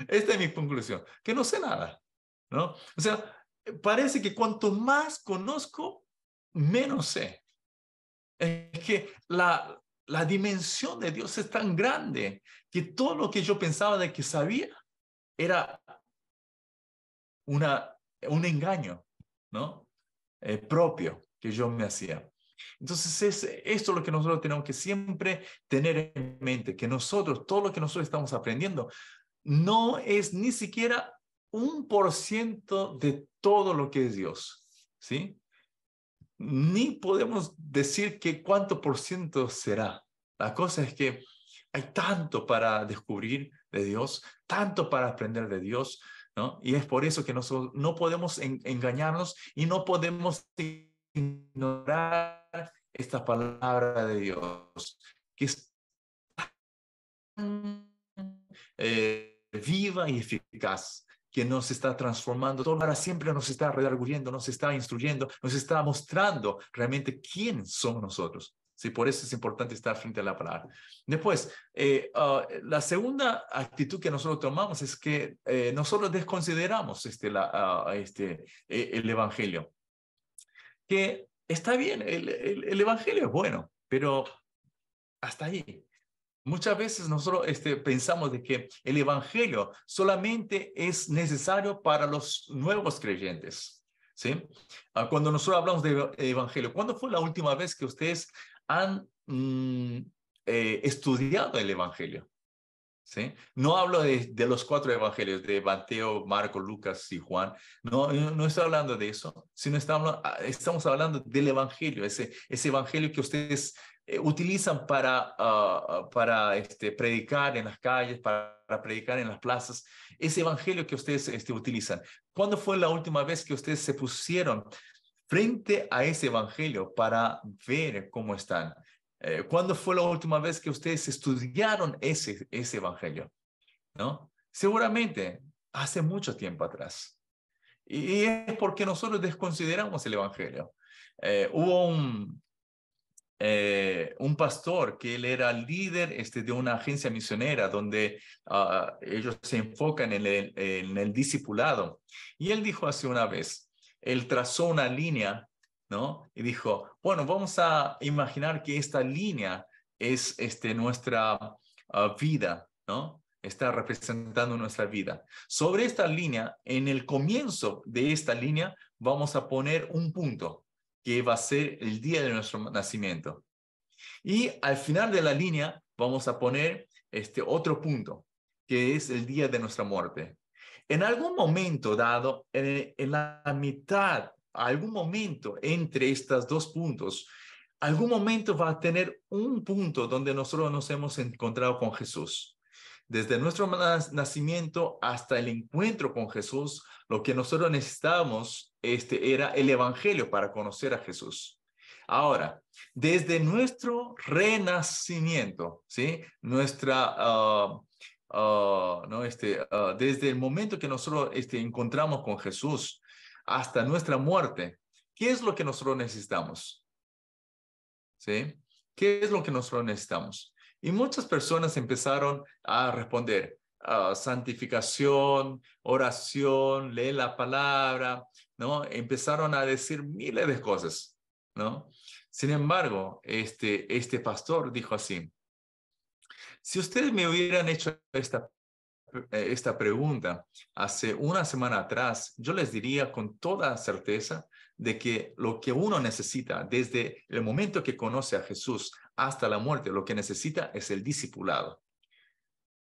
A: Esta es mi conclusión, que no sé nada, ¿no? O sea, parece que cuanto más conozco, menos sé. Es que la dimensión de Dios es tan grande que todo lo que yo pensaba de que sabía era un engaño, ¿no? Propio que yo me hacía. Entonces esto es lo que nosotros tenemos que siempre tener en mente, que todo lo que nosotros estamos aprendiendo, no es ni siquiera 1% de todo lo que es Dios, ¿sí? ni podemos decir que cuánto por ciento será. La cosa es que hay tanto para descubrir de Dios, tanto para aprender de Dios, ¿no? Y es por eso que nosotros no podemos engañarnos y no podemos ignorar esta palabra de Dios, que es viva y eficaz, que nos está transformando, todo para siempre nos está redarguyendo, nos está instruyendo, nos está mostrando realmente quién somos nosotros. Sí, por eso es importante estar frente a la palabra. Después, la segunda actitud que nosotros tomamos es que nosotros desconsideramos el Evangelio. Que está bien, el Evangelio es bueno, pero hasta ahí. Muchas veces nosotros pensamos de que el Evangelio solamente es necesario para los nuevos creyentes, ¿sí? Cuando nosotros hablamos de Evangelio, ¿cuándo fue la última vez que ustedes han estudiado el Evangelio? ¿Sí? No hablo de los 4 evangelios, de Mateo, Marcos, Lucas y Juan. No estoy hablando de eso, sino estamos hablando del evangelio, ese evangelio que ustedes utilizan para predicar en las calles, para predicar en las plazas, ese evangelio que ustedes utilizan. ¿Cuándo fue la última vez que ustedes se pusieron frente a ese evangelio para ver cómo están? ¿Cuándo fue la última vez que ustedes estudiaron ese evangelio? ¿No? Seguramente hace mucho tiempo atrás. Y es porque nosotros desconsideramos el evangelio. Hubo un pastor que él era líder de una agencia misionera donde ellos se enfocan en el discipulado. Y él dijo hace una vez, él trazó una línea, ¿no? Y dijo, bueno, vamos a imaginar que esta línea es nuestra vida, ¿no? Está representando nuestra vida. Sobre esta línea, en el comienzo de esta línea, vamos a poner un punto que va a ser el día de nuestro nacimiento. Y al final de la línea vamos a poner otro punto, que es el día de nuestra muerte. En algún momento dado, en la mitad, algún momento entre estos 2 puntos, algún momento va a tener un punto donde nosotros nos hemos encontrado con Jesús. Desde nuestro nacimiento hasta el encuentro con Jesús, lo que nosotros necesitábamos era el Evangelio para conocer a Jesús. Ahora, desde nuestro renacimiento, ¿sí? Desde el momento que nosotros encontramos con Jesús hasta nuestra muerte, ¿qué es lo que nosotros necesitamos? ¿Sí? ¿Qué es lo que nosotros necesitamos? Y muchas personas empezaron a responder, santificación, oración, leer la palabra, ¿no? Empezaron a decir miles de cosas, ¿no? Sin embargo, este pastor dijo así, si ustedes me hubieran hecho esta pregunta hace una semana atrás, yo les diría con toda certeza de que lo que uno necesita desde el momento que conoce a Jesús hasta la muerte, lo que necesita es el discipulado.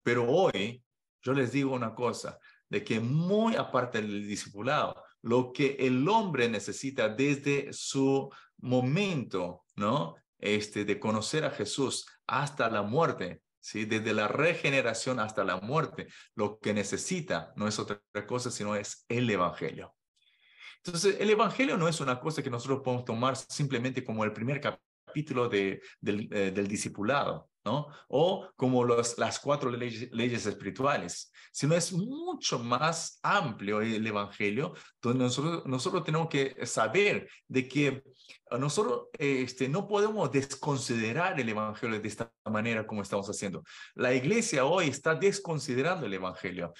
A: Pero hoy yo les digo una cosa, de que muy aparte del discipulado, lo que el hombre necesita desde su momento, ¿no? De conocer a Jesús hasta la muerte, ¿sí? Desde la regeneración hasta la muerte, lo que necesita no es otra cosa, sino es el Evangelio. Entonces, el Evangelio no es una cosa que nosotros podemos tomar simplemente como el primer capítulo del discipulado, ¿no? O como las 4 leyes espirituales, sino es mucho más amplio el Evangelio, donde nosotros tenemos que saber de que nosotros no podemos desconsiderar el Evangelio de esta manera como estamos haciendo. La iglesia hoy está desconsiderando el Evangelio.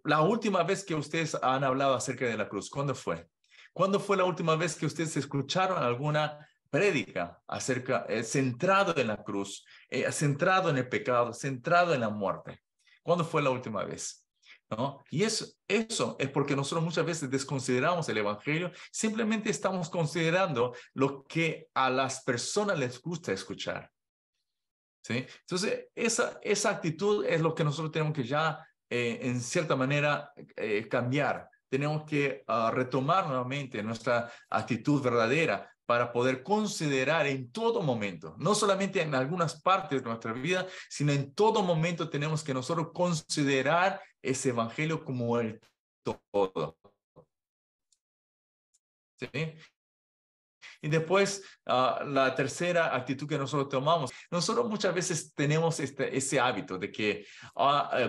A: La última vez que ustedes han hablado acerca de la cruz, ¿cuándo fue? ¿Cuándo fue la última vez que ustedes escucharon alguna prédica centrado en la cruz, centrado en el pecado, centrado en la muerte? ¿Cuándo fue la última vez? ¿No? Y eso es porque nosotros muchas veces desconsideramos el Evangelio, simplemente estamos considerando lo que a las personas les gusta escuchar. ¿Sí? Entonces, esa actitud es lo que nosotros tenemos que ya, en cierta manera, cambiar. Tenemos que retomar nuevamente nuestra actitud verdadera para poder considerar en todo momento, no solamente en algunas partes de nuestra vida, sino en todo momento tenemos que nosotros considerar ese evangelio como el todo. ¿Sí? Y después, la tercera actitud que nosotros tomamos, nosotros muchas veces tenemos ese hábito de que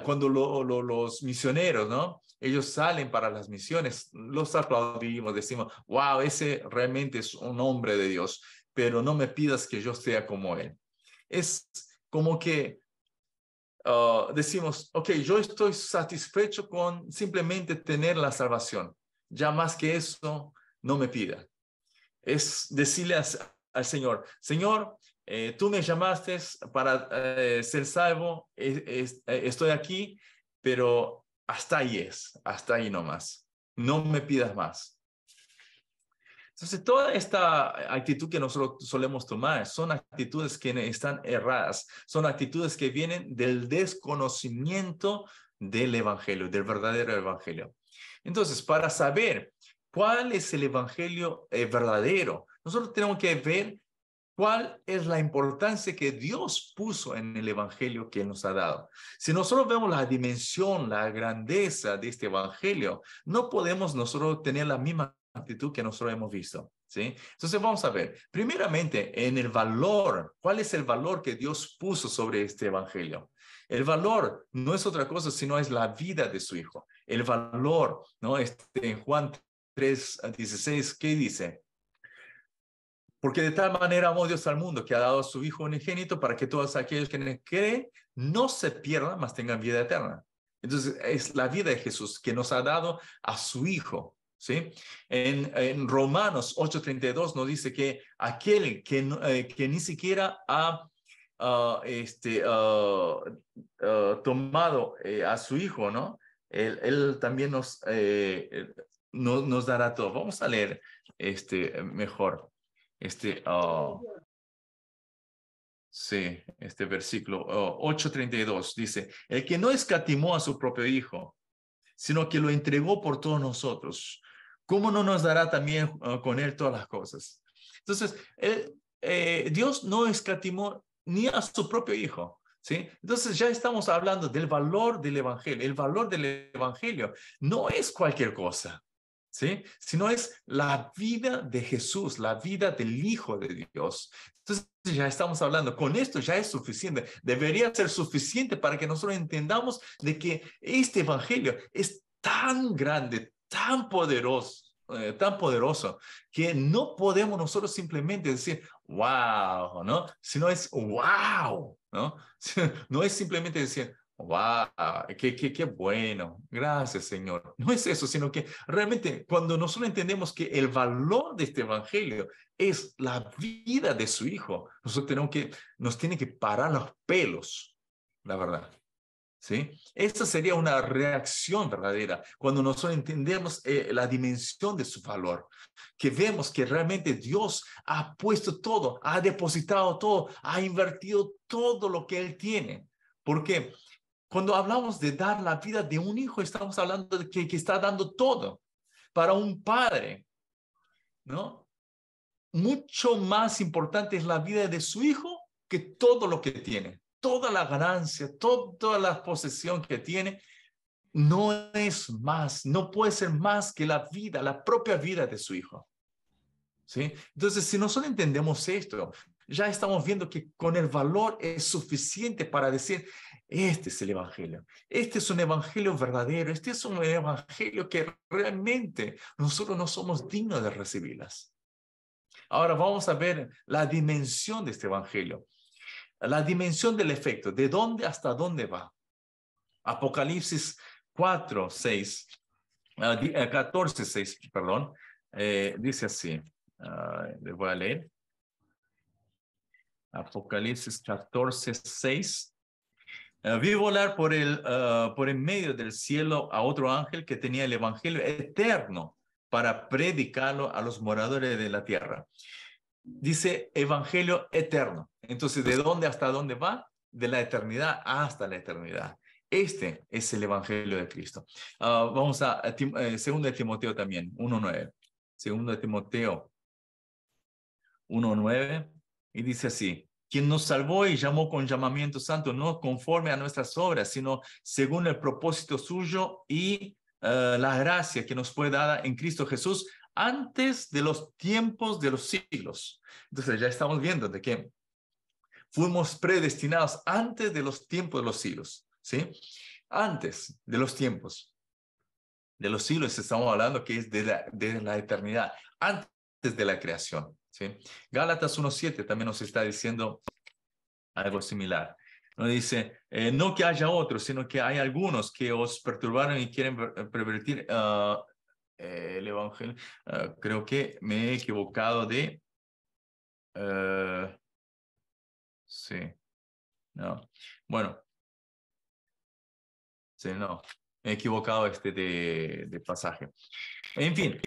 A: cuando los misioneros, ¿no? Ellos salen para las misiones, los aplaudimos, decimos, wow, ese realmente es un hombre de Dios, pero no me pidas que yo sea como él. Es como que decimos, ok, yo estoy satisfecho con simplemente tener la salvación. Ya más que eso, no me pida. Es decirle al Señor, Señor, tú me llamaste para ser salvo, estoy aquí, pero hasta ahí nomás. No me pidas más. Entonces, toda esta actitud que nosotros solemos tomar son actitudes que están erradas, son actitudes que vienen del desconocimiento del evangelio, del verdadero evangelio. Entonces, para saber cuál es el evangelio verdadero, nosotros tenemos que ver cuál es la importancia que Dios puso en el evangelio que Él nos ha dado. Si nosotros vemos la dimensión, la grandeza de este evangelio, no podemos nosotros tener la misma actitud que nosotros hemos visto, ¿sí? Entonces vamos a ver, primeramente, en el valor, ¿cuál es el valor que Dios puso sobre este evangelio? El valor no es otra cosa, sino es la vida de su Hijo. El valor, ¿no? En Juan 3:16, ¿qué dice? Porque de tal manera amó Dios al mundo que ha dado a su Hijo unigénito para que todos aquellos que en él creen no se pierdan, mas tengan vida eterna. Entonces, es la vida de Jesús que nos ha dado a su Hijo. ¿Sí? En Romanos 8:32 nos dice que aquel que ni siquiera ha tomado a su Hijo, ¿no? Él también nos dará todo. Vamos a leer mejor. Este versículo 8:32 dice, el que no escatimó a su propio Hijo, sino que lo entregó por todos nosotros, ¿cómo no nos dará también con él todas las cosas? Entonces, Dios no escatimó ni a su propio Hijo, ¿sí? Entonces ya estamos hablando del valor del Evangelio. El valor del Evangelio no es cualquier cosa, ¿sí? Sino es la vida de Jesús, la vida del Hijo de Dios. Entonces ya estamos hablando, con esto ya es suficiente, debería ser suficiente para que nosotros entendamos de que este evangelio es tan grande, tan poderoso, que no podemos nosotros simplemente decir, wow, ¿no? Sino es wow, ¿no? No es simplemente decir, wow, qué bueno, gracias Señor. No es eso, sino que realmente cuando nosotros entendemos que el valor de este evangelio es la vida de su Hijo, nosotros nos tiene que parar los pelos, la verdad. ¿Sí? Esa sería una reacción verdadera cuando nosotros entendemos la dimensión de su valor, que vemos que realmente Dios ha puesto todo, ha depositado todo, ha invertido todo lo que Él tiene. Porque cuando hablamos de dar la vida de un hijo, estamos hablando de que está dando todo para un padre, ¿no? Mucho más importante es la vida de su hijo que todo lo que tiene. Toda la ganancia, toda la posesión que tiene, no es más, no puede ser más que la vida, la propia vida de su hijo. ¿Sí? Entonces, si nosotros entendemos esto, ya estamos viendo que con el valor es suficiente para decir, este es el evangelio, este es un evangelio verdadero, este es un evangelio que realmente nosotros no somos dignos de recibirlas. Ahora vamos a ver la dimensión de este evangelio, la dimensión del efecto, de dónde hasta dónde va. Apocalipsis 4:6, 14:6, perdón, dice así, les voy a leer. Apocalipsis 14:6. Vi volar por en medio del cielo a otro ángel que tenía el evangelio eterno para predicarlo a los moradores de la tierra. Dice evangelio eterno. Entonces, ¿de dónde hasta dónde va? De la eternidad hasta la eternidad. Este es el evangelio de Cristo. Vamos a 2 de Timoteo también, 1:9. 2 de Timoteo 1:9, y dice así: quien nos salvó y llamó con llamamiento santo, no conforme a nuestras obras, sino según el propósito suyo y la gracia que nos fue dada en Cristo Jesús antes de los tiempos de los siglos. Entonces ya estamos viendo de que fuimos predestinados antes de los tiempos de los siglos, ¿sí? Antes de los tiempos de los siglos, estamos hablando que es de la eternidad, antes de la creación, ¿sí? Gálatas 1:7 también nos está diciendo algo similar. Nos dice, no que haya otros, sino que hay algunos que os perturbaron y quieren pervertir el evangelio. Creo que me he equivocado de... sí, no. Bueno, sí, no. Me he equivocado de pasaje. En fin,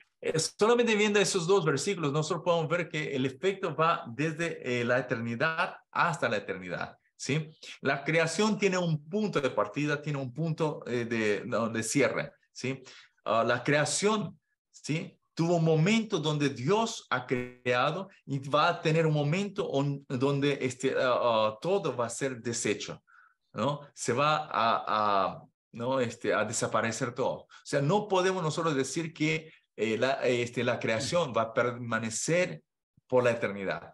A: solamente viendo esos dos versículos, nosotros podemos ver que el efecto va desde la eternidad hasta la eternidad, ¿sí? La creación tiene un punto de partida, tiene un punto de cierre, ¿sí? La creación, ¿sí? Tuvo un momento donde Dios ha creado y va a tener un momento donde todo va a ser deshecho, ¿no? Se va ¿no? A desaparecer todo. O sea, no podemos nosotros decir que la creación va a permanecer por la eternidad.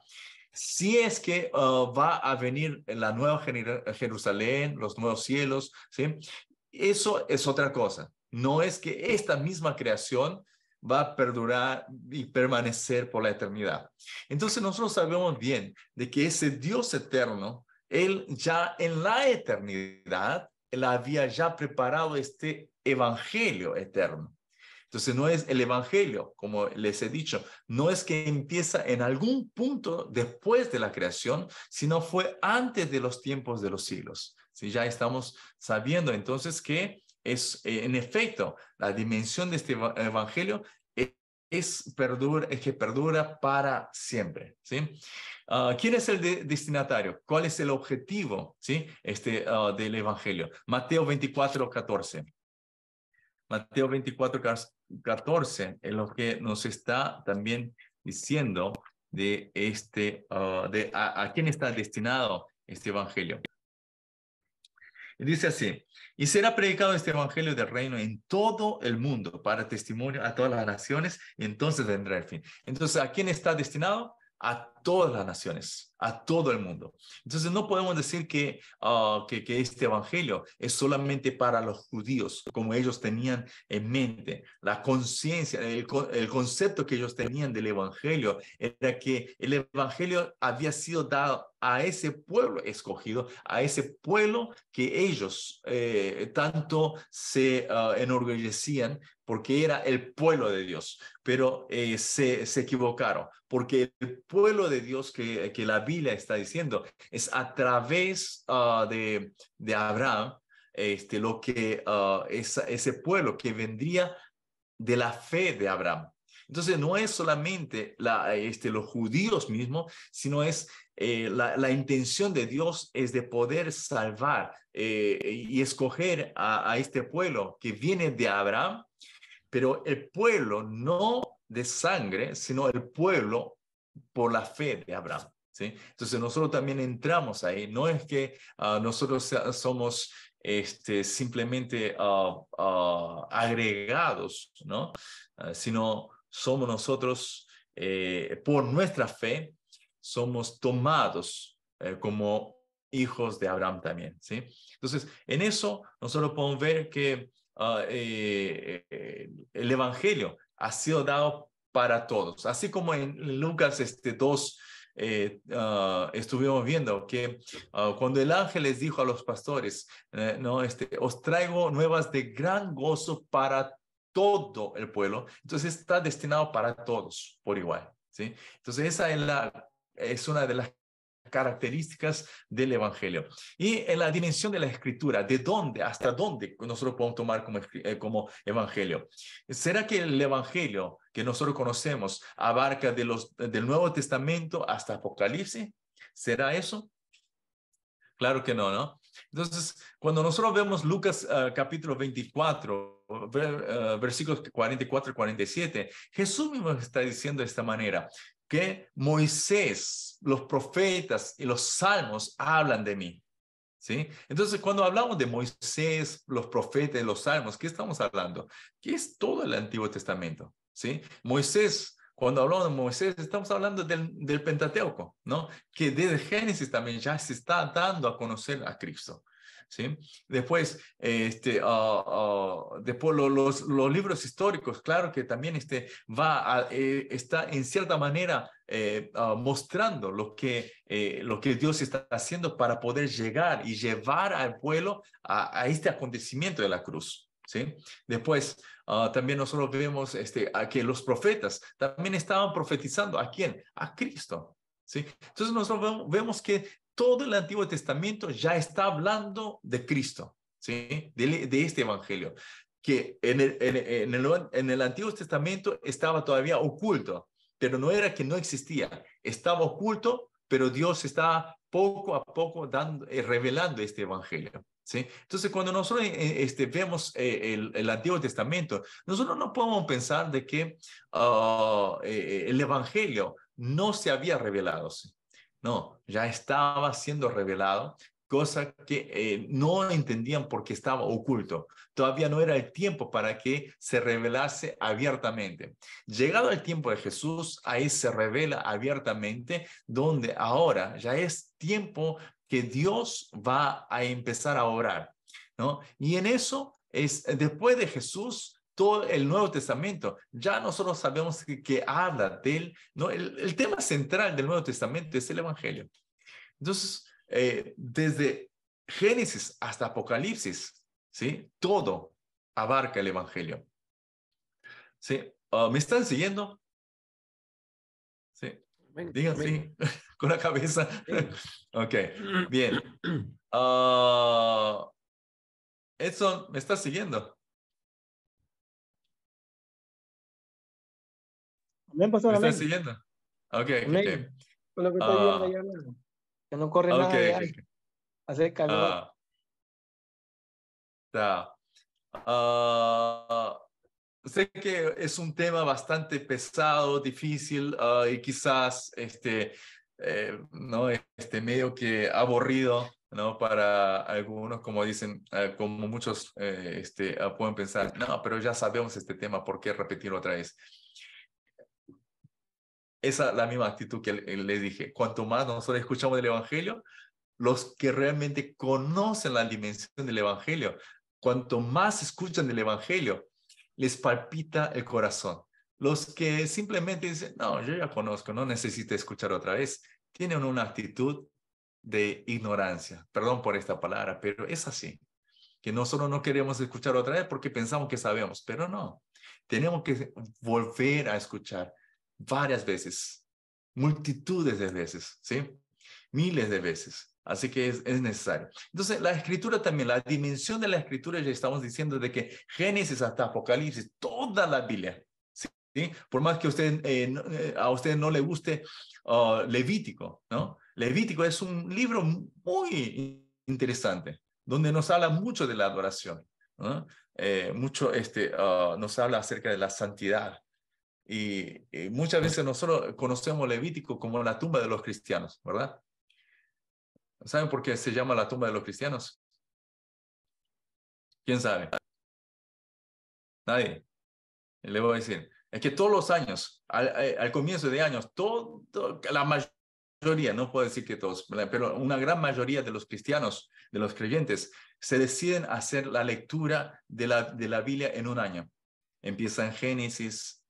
A: Si es que va a venir la nueva Jerusalén, los nuevos cielos, ¿sí? Eso es otra cosa. No es que esta misma creación va a perdurar y permanecer por la eternidad. Entonces nosotros sabemos bien de que ese Dios eterno, Él ya en la eternidad, Él había ya preparado este evangelio eterno. Entonces no es el evangelio, como les he dicho, no es que empieza en algún punto después de la creación, sino fue antes de los tiempos de los siglos. ¿Sí? Ya estamos sabiendo entonces que es, en efecto, la dimensión de este evangelio es que perdura para siempre. ¿Sí? ¿Quién es el destinatario? ¿Cuál es el objetivo, ¿sí? Del evangelio? Mateo 24:14. Mateo 24:14 es lo que nos está también diciendo de a quién está destinado este evangelio. Y dice así: y será predicado este evangelio del reino en todo el mundo para testimonio a todas las naciones, y entonces vendrá el fin. Entonces, ¿a quién está destinado? A todas las naciones, a todo el mundo. Entonces no podemos decir que este evangelio es solamente para los judíos, como ellos tenían en mente. La conciencia, el concepto que ellos tenían del evangelio era que el evangelio había sido dado a ese pueblo escogido, a ese pueblo que ellos tanto se enorgullecían porque era el pueblo de Dios, pero se equivocaron, porque el pueblo de Dios que la Biblia está diciendo es a través de Abraham, lo que ese pueblo que vendría de la fe de Abraham. Entonces no es solamente los judíos mismos, sino es la intención de Dios es de poder salvar y escoger a este pueblo que viene de Abraham, pero el pueblo no de sangre, sino el pueblo por la fe de Abraham. ¿Sí? Entonces nosotros también entramos ahí. No es que nosotros somos simplemente agregados, ¿no? Sino somos nosotros, por nuestra fe, somos tomados como hijos de Abraham también, ¿sí? Entonces, en eso nosotros podemos ver que el evangelio ha sido dado para todos, así como en Lucas 2 estuvimos viendo que cuando el ángel les dijo a los pastores, no, os traigo nuevas de gran gozo para todo el pueblo, entonces está destinado para todos por igual, ¿sí? Entonces esa es una de las características del evangelio. Y en la dimensión de la escritura, ¿de dónde, hasta dónde nosotros podemos tomar como evangelio? ¿Será que el evangelio que nosotros conocemos abarca del Nuevo Testamento hasta Apocalipsis? ¿Será eso? Claro que no, ¿no? Entonces, cuando nosotros vemos Lucas capítulo 24, versículos 44 y 47, Jesús mismo está diciendo de esta manera: que Moisés, los profetas y los salmos hablan de mí. ¿Sí? Entonces, cuando hablamos de Moisés, los profetas y los salmos, ¿qué estamos hablando? Que es todo el Antiguo Testamento. ¿Sí? Moisés, cuando hablamos de Moisés, estamos hablando del Pentateuco, ¿no? Que desde Génesis también ya se está dando a conocer a Cristo. ¿Sí? Después, después los libros históricos, claro que también está en cierta manera mostrando lo que Dios está haciendo para poder llegar y llevar al pueblo a este acontecimiento de la cruz. ¿Sí? Después, también nosotros vemos a que los profetas también estaban profetizando. ¿A quién? A Cristo. ¿Sí? Entonces nosotros vemos que todo el Antiguo Testamento ya está hablando de Cristo, ¿sí? De este evangelio, que en el Antiguo Testamento estaba todavía oculto, pero no era que no existía, estaba oculto, pero Dios está poco a poco revelando este evangelio. ¿Sí? Entonces, cuando nosotros vemos el Antiguo Testamento, nosotros no podemos pensar de que el evangelio no se había revelado. ¿Sí? No, ya estaba siendo revelado, cosa que no entendían porque estaba oculto. Todavía no era el tiempo para que se revelase abiertamente. Llegado el tiempo de Jesús, ahí se revela abiertamente, donde ahora ya es tiempo que Dios va a empezar a orar, ¿no? Y en eso es después de Jesús todo el Nuevo Testamento. Ya nosotros sabemos que habla de él, ¿no? El tema central del Nuevo Testamento es el Evangelio. Entonces, desde Génesis hasta Apocalipsis, ¿sí? Todo abarca el Evangelio. ¿Sí? ¿Me están siguiendo? Sí. Digan sí, con la cabeza. Ok, bien. Edson, ¿me estás siguiendo?
C: Amén, pastor,
A: ¿Me
C: amén.
A: estás siguiendo? Ok,
C: Amén.
A: ok.
C: Con lo que estoy viendo ya, hermano. Que no corre
A: Ok,
C: nada de
A: ok.
C: ahí. Hace calor.
A: Está. Sé que es un tema bastante pesado, difícil y quizás no, medio que aburrido, ¿no? Para algunos, como dicen, como muchos pueden pensar, no, pero ya sabemos este tema, ¿por qué repetirlo otra vez? Esa es la misma actitud que les dije. Cuanto más nosotros escuchamos del Evangelio, los que realmente conocen la dimensión del Evangelio, cuanto más escuchan del Evangelio, les palpita el corazón. Los que simplemente dicen, no, yo ya conozco, no necesito escuchar otra vez, tienen una actitud de ignorancia. Perdón por esta palabra, pero es así. Que nosotros no queremos escuchar otra vez porque pensamos que sabemos, pero no. Tenemos que volver a escuchar varias veces, multitudes de veces, ¿sí? Miles de veces. Así que es necesario. Entonces, la escritura también, la dimensión de la escritura, ya estamos diciendo de que Génesis hasta Apocalipsis, toda la Biblia, ¿sí? Por más que a usted no le guste Levítico, ¿no? Levítico es un libro muy interesante, donde nos habla mucho de la adoración, ¿no? Nos habla acerca de la santidad. Y muchas veces nosotros conocemos Levítico como la tumba de los cristianos, ¿verdad? ¿Saben por qué se llama la tumba de los cristianos? ¿Quién sabe? Nadie. Le voy a decir. Es que todos los años, al comienzo de años, la mayoría, no puedo decir que todos, pero una gran mayoría de los cristianos, de los creyentes, se deciden hacer la lectura de la Biblia en un año. Empiezan Génesis,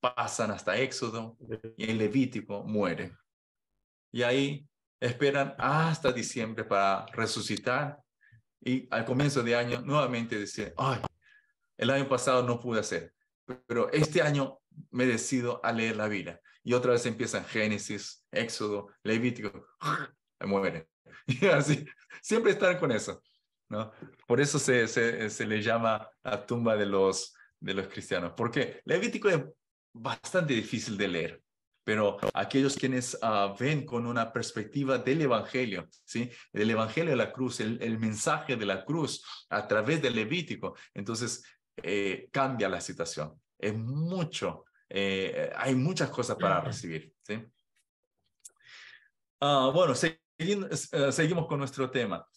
A: pasan hasta Éxodo y en Levítico muere. Y ahí esperan hasta diciembre para resucitar y al comienzo de año nuevamente decir, ay, el año pasado no pude hacer, pero este año me decido a leer la Biblia. Y otra vez empiezan Génesis, Éxodo, Levítico, me mueren. Y así, siempre están con eso, ¿no? Por eso se le llama la tumba de los cristianos, porque Levítico es bastante difícil de leer. Pero aquellos quienes ven con una perspectiva del Evangelio, ¿sí? Del Evangelio de la cruz, el mensaje de la cruz a través del Levítico, entonces cambia la situación. Es hay muchas cosas para recibir, ¿sí? Bueno, seguimos con nuestro tema.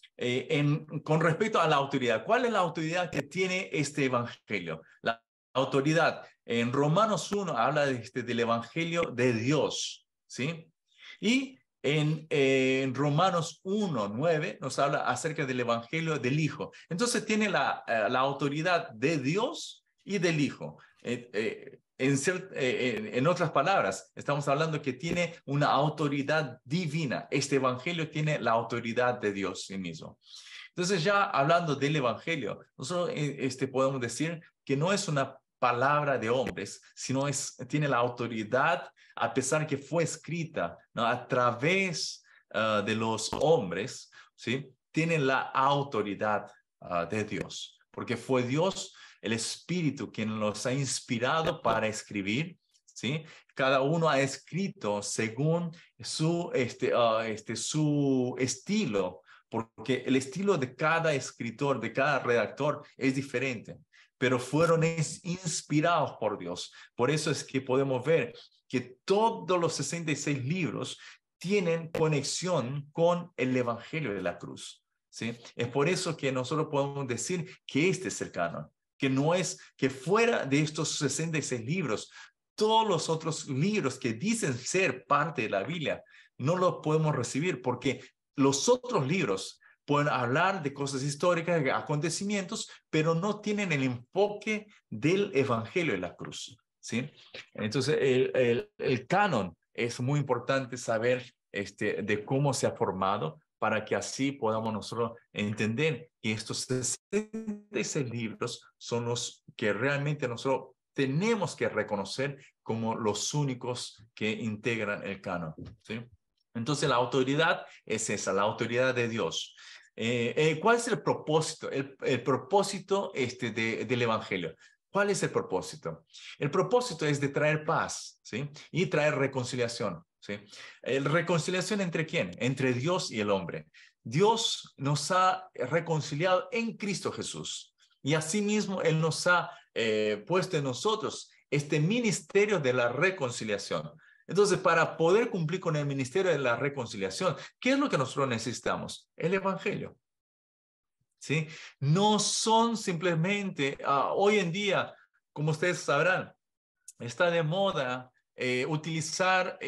A: Con respecto a la autoridad, ¿cuál es la autoridad que tiene este evangelio? La autoridad en Romanos 1 habla del evangelio de Dios, ¿sí? Y en Romanos 1:9 nos habla acerca del evangelio del Hijo. Entonces tiene la autoridad de Dios y del Hijo. En otras palabras, estamos hablando que tiene una autoridad divina. Este evangelio tiene la autoridad de Dios sí mismo. Entonces, ya hablando del evangelio, nosotros podemos decir que no es una palabra de hombres, sino tiene la autoridad, a pesar que fue escrita, ¿no?, a través de los hombres, ¿sí? Tiene la autoridad de Dios, porque fue Dios, el Espíritu, quien los ha inspirado para escribir, ¿sí? Cada uno ha escrito según su estilo, porque el estilo de cada escritor, de cada redactor es diferente, pero fueron inspirados por Dios. Por eso es que podemos ver que todos los 66 libros tienen conexión con el Evangelio de la cruz, ¿sí? Es por eso que nosotros podemos decir que este es el canon, que no es que fuera de estos 66 libros, todos los otros libros que dicen ser parte de la Biblia, no los podemos recibir porque los otros libros pueden hablar de cosas históricas, de acontecimientos, pero no tienen el enfoque del Evangelio de la cruz, ¿sí? Entonces, el canon es muy importante saber de cómo se ha formado para que así podamos nosotros entender que estos 66 libros son los que realmente nosotros tenemos que reconocer como los únicos que integran el canon, ¿sí? Entonces, la autoridad es esa, la autoridad de Dios. ¿Cuál es el propósito? El propósito del Evangelio. ¿Cuál es el propósito? El propósito es de traer paz, ¿sí? Y traer reconciliación, ¿sí? ¿Reconciliación entre quién? Entre Dios y el hombre. Dios nos ha reconciliado en Cristo Jesús. Y asimismo, Él nos ha puesto en nosotros este ministerio de la reconciliación. Entonces, para poder cumplir con el ministerio de la reconciliación, ¿qué es lo que nosotros necesitamos? El Evangelio, ¿sí? No son simplemente, hoy en día, como ustedes sabrán, está de moda utilizar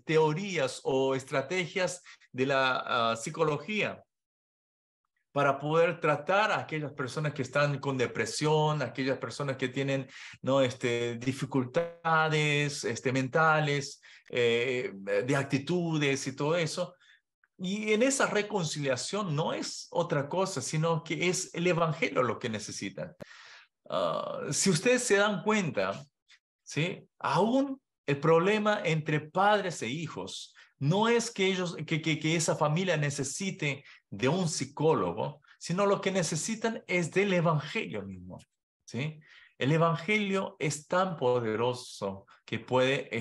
A: teorías o estrategias de la psicología para poder tratar a aquellas personas que están con depresión, aquellas personas que tienen, ¿no?, dificultades mentales, de actitudes y todo eso. Y en esa reconciliación no es otra cosa, sino que es el Evangelio lo que necesitan. Si ustedes se dan cuenta, ¿sí?, aún el problema entre padres e hijos no es que esa familia necesite de un psicólogo, sino lo que necesitan es del Evangelio mismo, ¿sí? El Evangelio es tan poderoso que puede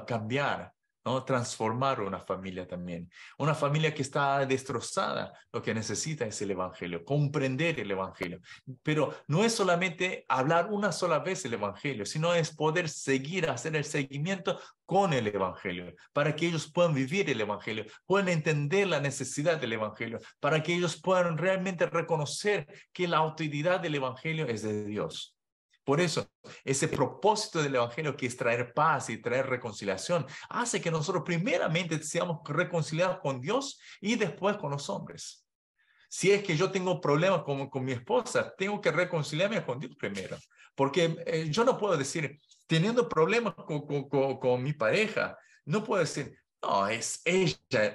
A: cambiar, ¿no?, transformar una familia también. Una familia que está destrozada, lo que necesita es el Evangelio, comprender el Evangelio. Pero no es solamente hablar una sola vez el Evangelio, sino es poder hacer el seguimiento con el Evangelio, para que ellos puedan vivir el Evangelio, puedan entender la necesidad del Evangelio, para que ellos puedan realmente reconocer que la autoridad del Evangelio es de Dios. Por eso, ese propósito del Evangelio, que es traer paz y traer reconciliación, hace que nosotros primeramente seamos reconciliados con Dios y después con los hombres. Si es que yo tengo problemas con mi esposa, tengo que reconciliarme con Dios primero. Porque yo no puedo decir, teniendo problemas con mi pareja, no puedo decir, no, es ella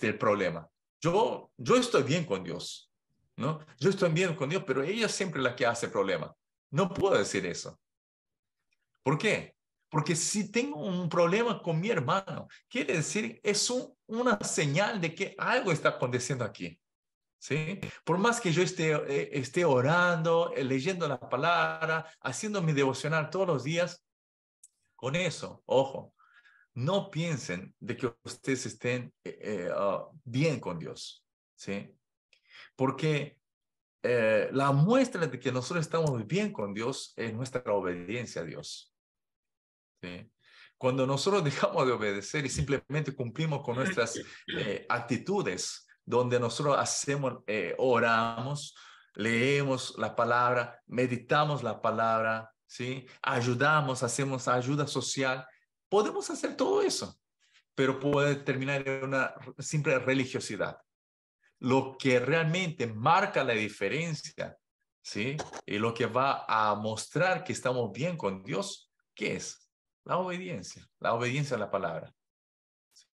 A: el problema. Yo estoy bien con Dios, ¿no? Yo estoy bien con Dios, pero ella es siempre la que hace problema. No puedo decir eso. ¿Por qué? Porque si tengo un problema con mi hermano, quiere decir, es una señal de que algo está aconteciendo aquí, ¿sí? Por más que yo esté orando, leyendo la palabra, haciendo mi devocional todos los días, con eso, ojo, no piensen de que ustedes estén bien con Dios, ¿sí? Porque la muestra de que nosotros estamos bien con Dios es nuestra obediencia a Dios. ¿sí? Cuando nosotros dejamos de obedecer y simplemente cumplimos con nuestras actitudes, donde nosotros hacemos, oramos, leemos la palabra, meditamos la palabra, ¿sí? Ayudamos, hacemos ayuda social, podemos hacer todo eso, pero puede terminar en una simple religiosidad. Lo que realmente marca la diferencia, ¿sí? Y lo que va a mostrar que estamos bien con Dios, ¿qué es? La obediencia a la palabra.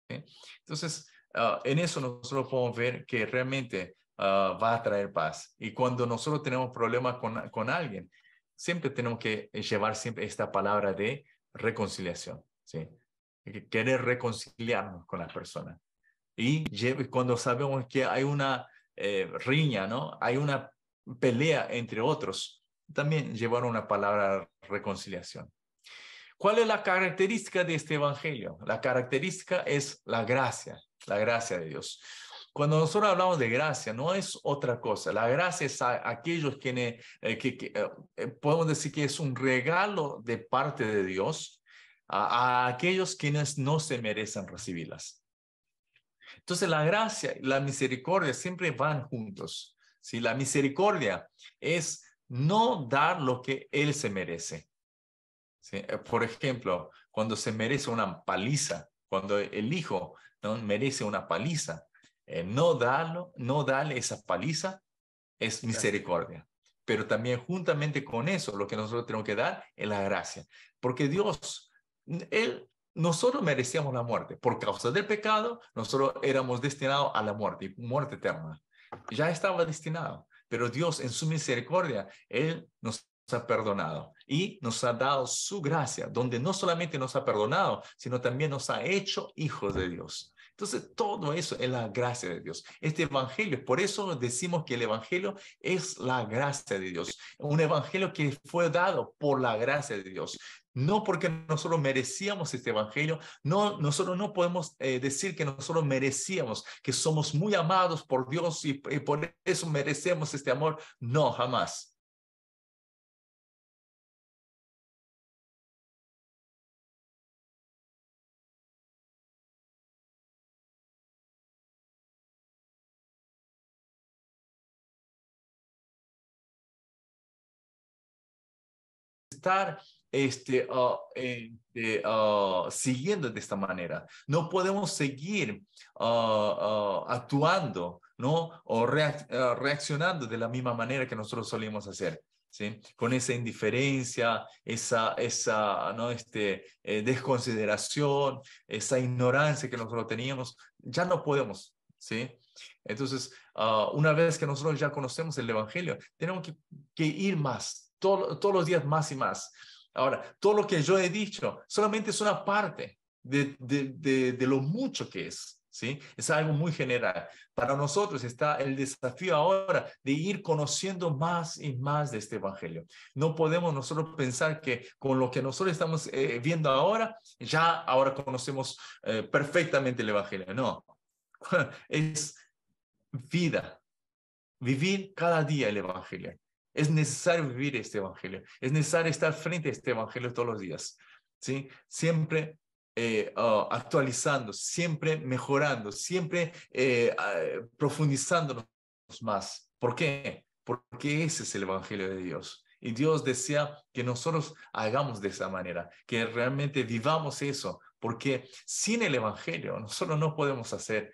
A: ¿Sí? Entonces, en eso nosotros podemos ver que realmente va a traer paz. Y cuando nosotros tenemos problemas con alguien, siempre tenemos que llevar siempre esta palabra de reconciliación, ¿sí? Querer reconciliarnos con la persona. Y cuando sabemos que hay una riña, ¿no? Hay una pelea entre otros, también llevar una palabra de reconciliación. ¿Cuál es la característica de este evangelio? La característica es la gracia de Dios. Cuando nosotros hablamos de gracia, no es otra cosa. La gracia es a aquellos que podemos decir que es un regalo de parte de Dios a aquellos quienes no se merecen recibirlas. Entonces la gracia y la misericordia siempre van juntos. ¿Sí? La misericordia es no dar lo que Él se merece. ¿Sí? Por ejemplo, cuando se merece una paliza, cuando el hijo, ¿no?, merece una paliza, no darle esa paliza es misericordia. Pero también juntamente con eso, lo que nosotros tenemos que dar es la gracia. Porque Dios, nosotros merecíamos la muerte. Por causa del pecado, nosotros éramos destinados a la muerte, muerte eterna. Ya estaba destinado. Pero Dios, en su misericordia, Él nos ha perdonado y nos ha dado su gracia, donde no solamente nos ha perdonado, sino también nos ha hecho hijos de Dios. Entonces, todo eso es la gracia de Dios. Este evangelio, por eso decimos que el evangelio es la gracia de Dios. Un evangelio que fue dado por la gracia de Dios. No porque nosotros merecíamos este evangelio, no, nosotros no podemos decir que nosotros merecíamos, que somos muy amados por Dios y por eso merecemos este amor. No, jamás. Estar siguiendo de esta manera. No podemos seguir actuando, ¿no? O reaccionando de la misma manera que nosotros solíamos hacer. ¿Sí? Con esa indiferencia, ¿no? Desconsideración, esa ignorancia que nosotros teníamos, ya no podemos. ¿Sí? Entonces, una vez que nosotros ya conocemos el Evangelio, tenemos que ir más, todos los días más y más. Ahora, todo lo que yo he dicho solamente es una parte de lo mucho que es. ¿Sí? Es algo muy general. Para nosotros está el desafío ahora de ir conociendo más y más de este evangelio. No podemos nosotros pensar que con lo que nosotros estamos viendo ahora, ya ahora conocemos perfectamente el evangelio. No, es vida, vivir cada día el evangelio. Es necesario vivir este evangelio. Es necesario estar frente a este evangelio todos los días. ¿Sí? Siempre actualizando, siempre mejorando, siempre profundizándonos más. ¿Por qué? Porque ese es el evangelio de Dios. Y Dios desea que nosotros hagamos de esa manera, que realmente vivamos eso, porque sin el evangelio nosotros no podemos hacer,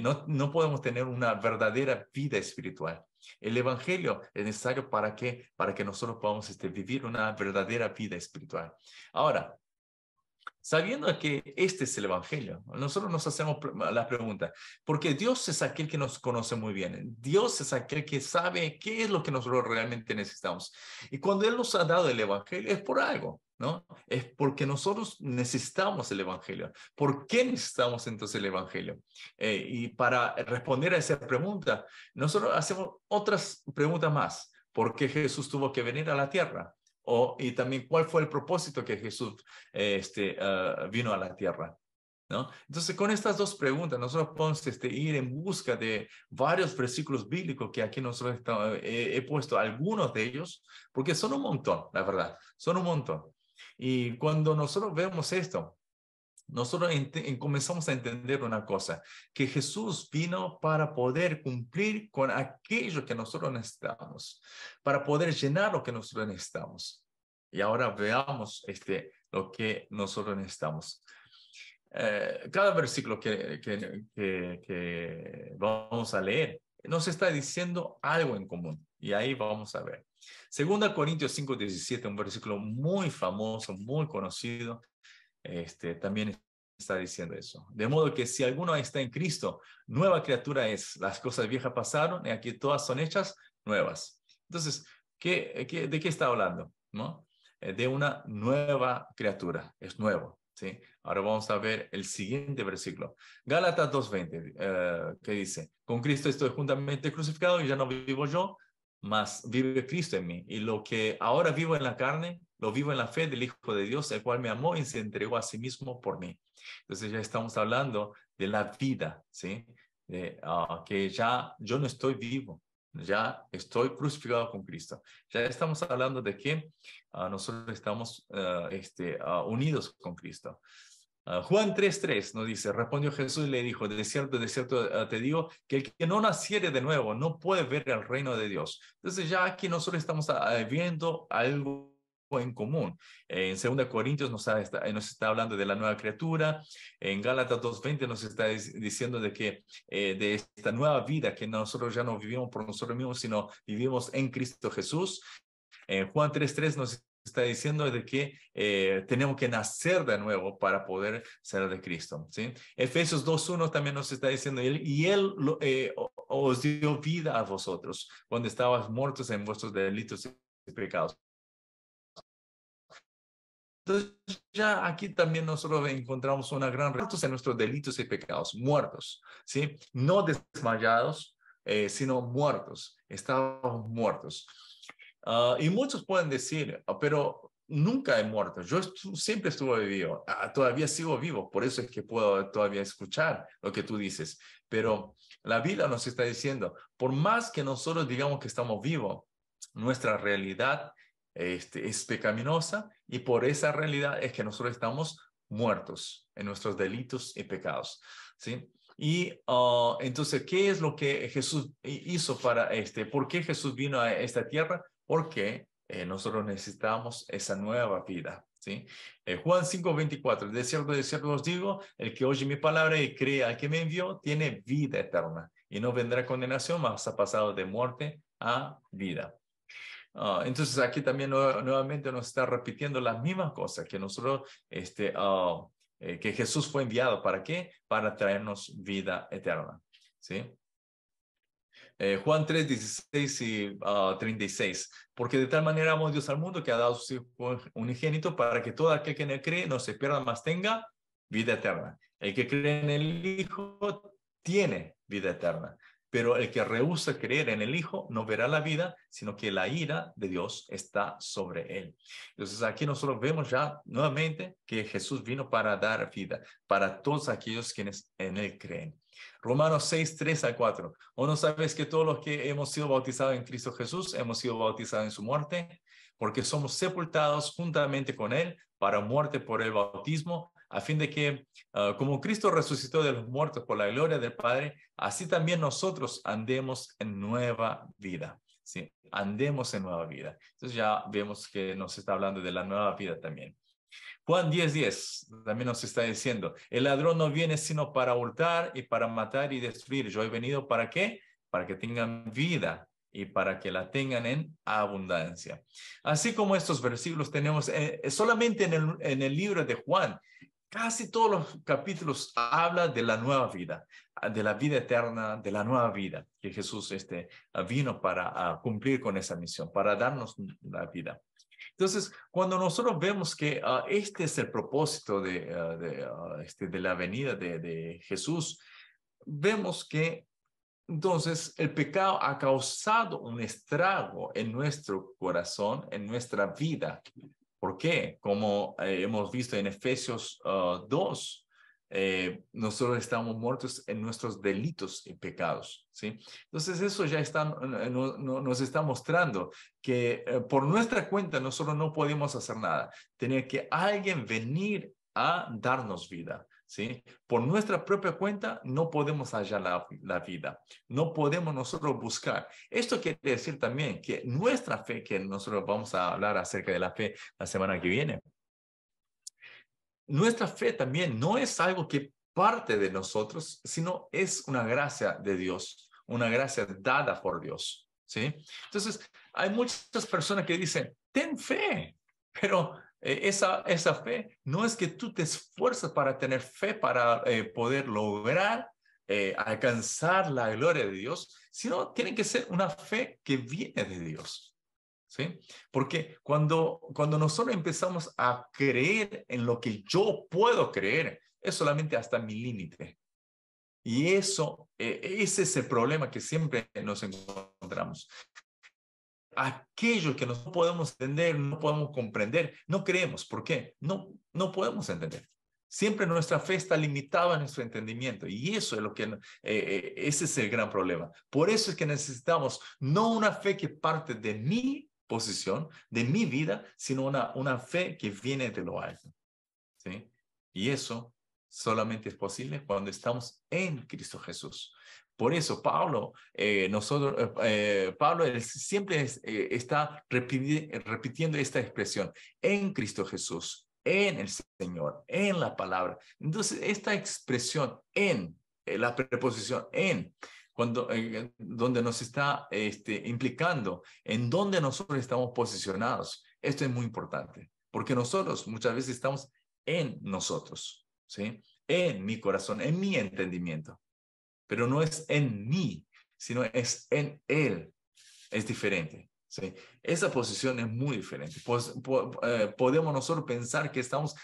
A: no podemos tener una verdadera vida espiritual. El evangelio es necesario para que nosotros podamos vivir una verdadera vida espiritual. Ahora, sabiendo que este es el evangelio, nosotros nos hacemos la pregunta, porque Dios es aquel que nos conoce muy bien. Dios es aquel que sabe qué es lo que nosotros realmente necesitamos. Y cuando Él nos ha dado el evangelio es por algo, ¿no? Es porque nosotros necesitamos el evangelio. ¿Por qué necesitamos entonces el evangelio? Y para responder a esa pregunta, nosotros hacemos otras preguntas más. ¿Por qué Jesús tuvo que venir a la tierra? Y también cuál fue el propósito que Jesús vino a la tierra, ¿no? Entonces, con estas dos preguntas, nosotros podemos ir en busca de varios versículos bíblicos que aquí nosotros he puesto algunos de ellos, porque son un montón, la verdad, son un montón. Y cuando nosotros vemos esto, nosotros comenzamos a entender una cosa, que Jesús vino para poder cumplir con aquello que nosotros necesitamos, para poder llenar lo que nosotros necesitamos. Y ahora veamos lo que nosotros necesitamos. Cada versículo que vamos a leer nos está diciendo algo en común. Y ahí vamos a ver. 2 Corintios 5:17, un versículo muy famoso, muy conocido, también está diciendo eso. De modo que si alguno está en Cristo, nueva criatura es. Las cosas viejas pasaron y aquí todas son hechas nuevas. Entonces, ¿de qué está hablando? ¿No? De una nueva criatura. Es nuevo. ¿Sí? Ahora vamos a ver el siguiente versículo. Gálatas 2:20, que dice, con Cristo estoy juntamente crucificado y ya no vivo yo, mas vive Cristo en mí. Y lo que ahora vivo en la carne, lo vivo en la fe del Hijo de Dios, el cual me amó y se entregó a sí mismo por mí. Entonces ya estamos hablando de la vida, ¿sí? Que ya yo no estoy vivo, ya estoy crucificado con Cristo. Ya estamos hablando de que nosotros estamos unidos con Cristo. Juan 3:3 nos dice, respondió Jesús y le dijo, de cierto te digo, que el que no naciere de nuevo no puede ver el reino de Dios. Entonces ya aquí nosotros estamos viendo algo en común. En 2 Corintios nos está hablando de la nueva criatura. En Gálatas 2:20 nos está diciendo de que de esta nueva vida que nosotros ya no vivimos por nosotros mismos, sino vivimos en Cristo Jesús. Juan 3:3 nos está diciendo de que tenemos que nacer de nuevo para poder ser de Cristo, ¿sí? Efesios 2:1 también nos está diciendo, y Él os dio vida a vosotros cuando estabas muertos en vuestros delitos y pecados. Entonces, ya aquí también nosotros encontramos una gran retos en nuestros delitos y pecados, muertos, ¿sí? No desmayados, sino muertos. Estábamos muertos. Y muchos pueden decir, pero nunca he muerto. Yo siempre estuve vivo. Todavía sigo vivo. Por eso es que puedo todavía escuchar lo que tú dices. Pero la Biblia nos está diciendo, por más que nosotros digamos que estamos vivos, nuestra realidad es pecaminosa y por esa realidad es que nosotros estamos muertos en nuestros delitos y pecados, ¿sí? Y entonces, ¿qué es lo que Jesús hizo para ¿por qué Jesús vino a esta tierra? Porque nosotros necesitamos esa nueva vida, ¿sí? Juan 5:24, de cierto os digo, el que oye mi palabra y cree al que me envió, tiene vida eterna y no vendrá condenación, mas ha pasado de muerte a vida. Entonces aquí también nuevamente nos está repitiendo las mismas cosas que nosotros, que Jesús fue enviado. ¿Para qué? Para traernos vida eterna, ¿sí? Juan 3:16 y 36. Porque de tal manera amó Dios al mundo que ha dado su Hijo unigénito para que todo aquel que en él cree no se pierda, mas tenga vida eterna. El que cree en el Hijo tiene vida eterna. Pero el que rehúsa creer en el Hijo no verá la vida, sino que la ira de Dios está sobre él. Entonces aquí nosotros vemos ya nuevamente que Jesús vino para dar vida para todos aquellos quienes en él creen. Romanos 6:3-4. ¿O no sabes que todos los que hemos sido bautizados en Cristo Jesús hemos sido bautizados en su muerte? Porque somos sepultados juntamente con él para muerte por el bautismo, a fin de que, como Cristo resucitó de los muertos por la gloria del Padre, así también nosotros andemos en nueva vida. Sí, andemos en nueva vida. Entonces ya vemos que nos está hablando de la nueva vida también. Juan 10:10 también nos está diciendo, el ladrón no viene sino para hurtar y para matar y destruir. Yo he venido ¿para qué? Para que tengan vida y para que la tengan en abundancia. Así como estos versículos tenemos solamente en el libro de Juan, casi todos los capítulos hablan de la nueva vida, de la vida eterna, de la nueva vida que Jesús vino para cumplir con esa misión, para darnos la vida. Entonces, cuando nosotros vemos que este es el propósito de la venida de Jesús, vemos que entonces el pecado ha causado un estrago en nuestro corazón, en nuestra vida. ¿Por qué? Como hemos visto en Efesios 2, nosotros estamos muertos en nuestros delitos y pecados, ¿sí? Entonces eso ya nos está mostrando que por nuestra cuenta nosotros no podemos hacer nada. Tiene que alguien venir a darnos vida, ¿sí? Por nuestra propia cuenta no podemos hallar la vida, no podemos nosotros buscar. Esto quiere decir también que nuestra fe, que nosotros vamos a hablar acerca de la fe la semana que viene, nuestra fe también no es algo que parte de nosotros, sino es una gracia de Dios, una gracia dada por Dios, ¿sí? Entonces, hay muchas personas que dicen, ten fe, pero esa fe no es que tú te esfuerzas para tener fe, para poder lograr alcanzar la gloria de Dios, sino tiene que ser una fe que viene de Dios. ¿Sí? Porque cuando nosotros empezamos a creer en lo que yo puedo creer, es solamente hasta mi límite. Y eso, ese es el problema que siempre nos encontramos. Aquello que no podemos entender, no podemos comprender, no creemos. ¿Por qué? No podemos entender. Siempre nuestra fe está limitada a nuestro entendimiento y eso es lo que, ese es el gran problema. Por eso es que necesitamos no una fe que parte de mi posición, de mi vida, sino una fe que viene de lo alto, ¿sí? Y eso solamente es posible cuando estamos en Cristo Jesús. Por eso Pablo, Pablo él siempre está repitiendo esta expresión, en Cristo Jesús, en el Señor, en la palabra. Entonces, esta expresión en, la preposición en, donde nos está implicando en dónde nosotros estamos posicionados. Esto es muy importante, porque nosotros muchas veces estamos en nosotros, ¿sí? En mi corazón, en mi entendimiento, pero no es en mí, sino es en Él. Es diferente, ¿sí? Esa posición es muy diferente. Podemos nosotros pensar que estamos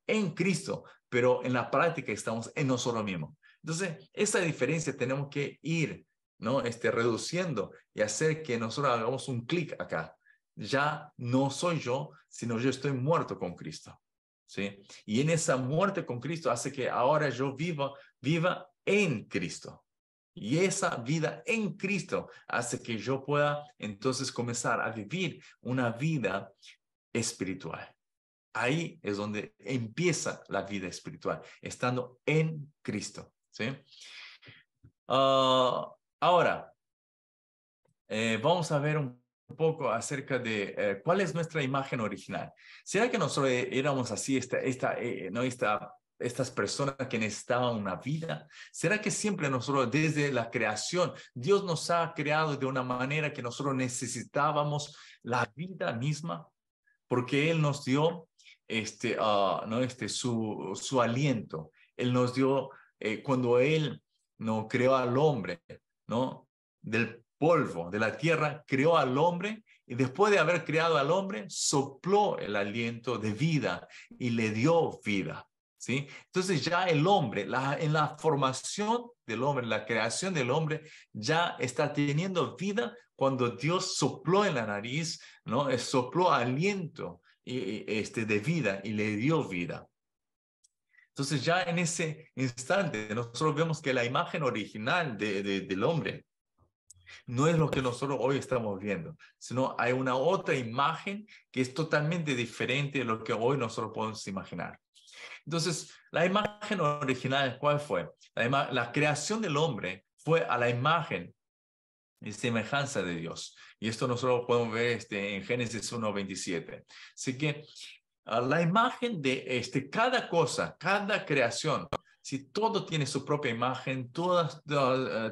A: en Cristo, pero en la práctica estamos en nosotros mismos. Entonces, esa diferencia tenemos que ir, ¿no? Reduciendo y hacer que nosotros hagamos un clic acá. Ya no soy yo, sino yo estoy muerto con Cristo, ¿sí? Y en esa muerte con Cristo hace que ahora yo viva en Cristo. Y esa vida en Cristo hace que yo pueda entonces comenzar a vivir una vida espiritual. Ahí es donde empieza la vida espiritual, estando en Cristo, ¿sí? Ahora, vamos a ver un poco acerca de cuál es nuestra imagen original. ¿Será que nosotros éramos así, estas personas que necesitaban una vida? ¿Será que siempre nosotros, desde la creación, Dios nos ha creado de una manera que nosotros necesitábamos la vida misma? Porque Él nos dio su aliento. Él nos dio, cuando Él no creó al hombre, ¿no? Del polvo, de la tierra, creó al hombre y después de haber creado al hombre, sopló el aliento de vida y le dio vida, ¿sí? Entonces ya el hombre, en la formación del hombre, la creación del hombre, ya está teniendo vida cuando Dios sopló en la nariz, ¿no? Sopló aliento de vida y le dio vida. Entonces ya en ese instante nosotros vemos que la imagen original del hombre no es lo que nosotros hoy estamos viendo, sino hay una otra imagen que es totalmente diferente de lo que hoy nosotros podemos imaginar. Entonces, la imagen original, ¿cuál fue? La creación del hombre fue a la imagen y semejanza de Dios. Y esto nosotros podemos ver en Génesis 1:27. Así que la imagen de cada cosa, cada creación, si todo tiene su propia imagen, todo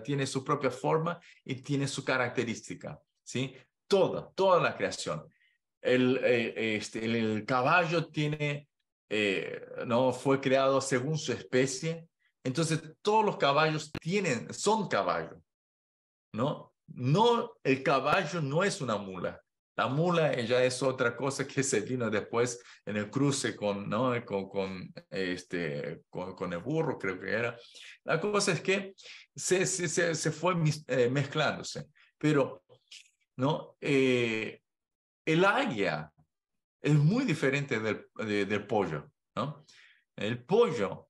A: tiene su propia forma y tiene su característica, ¿sí? Toda la creación. El caballo no fue creado según su especie, entonces todos los caballos son caballos, ¿no? No, el caballo no es una mula. La mula ella es otra cosa que se vino después en el cruce ¿no? con el burro, creo que era. La cosa es que se fue mezclándose. Pero, ¿no? El águila es muy diferente del pollo, ¿no? El pollo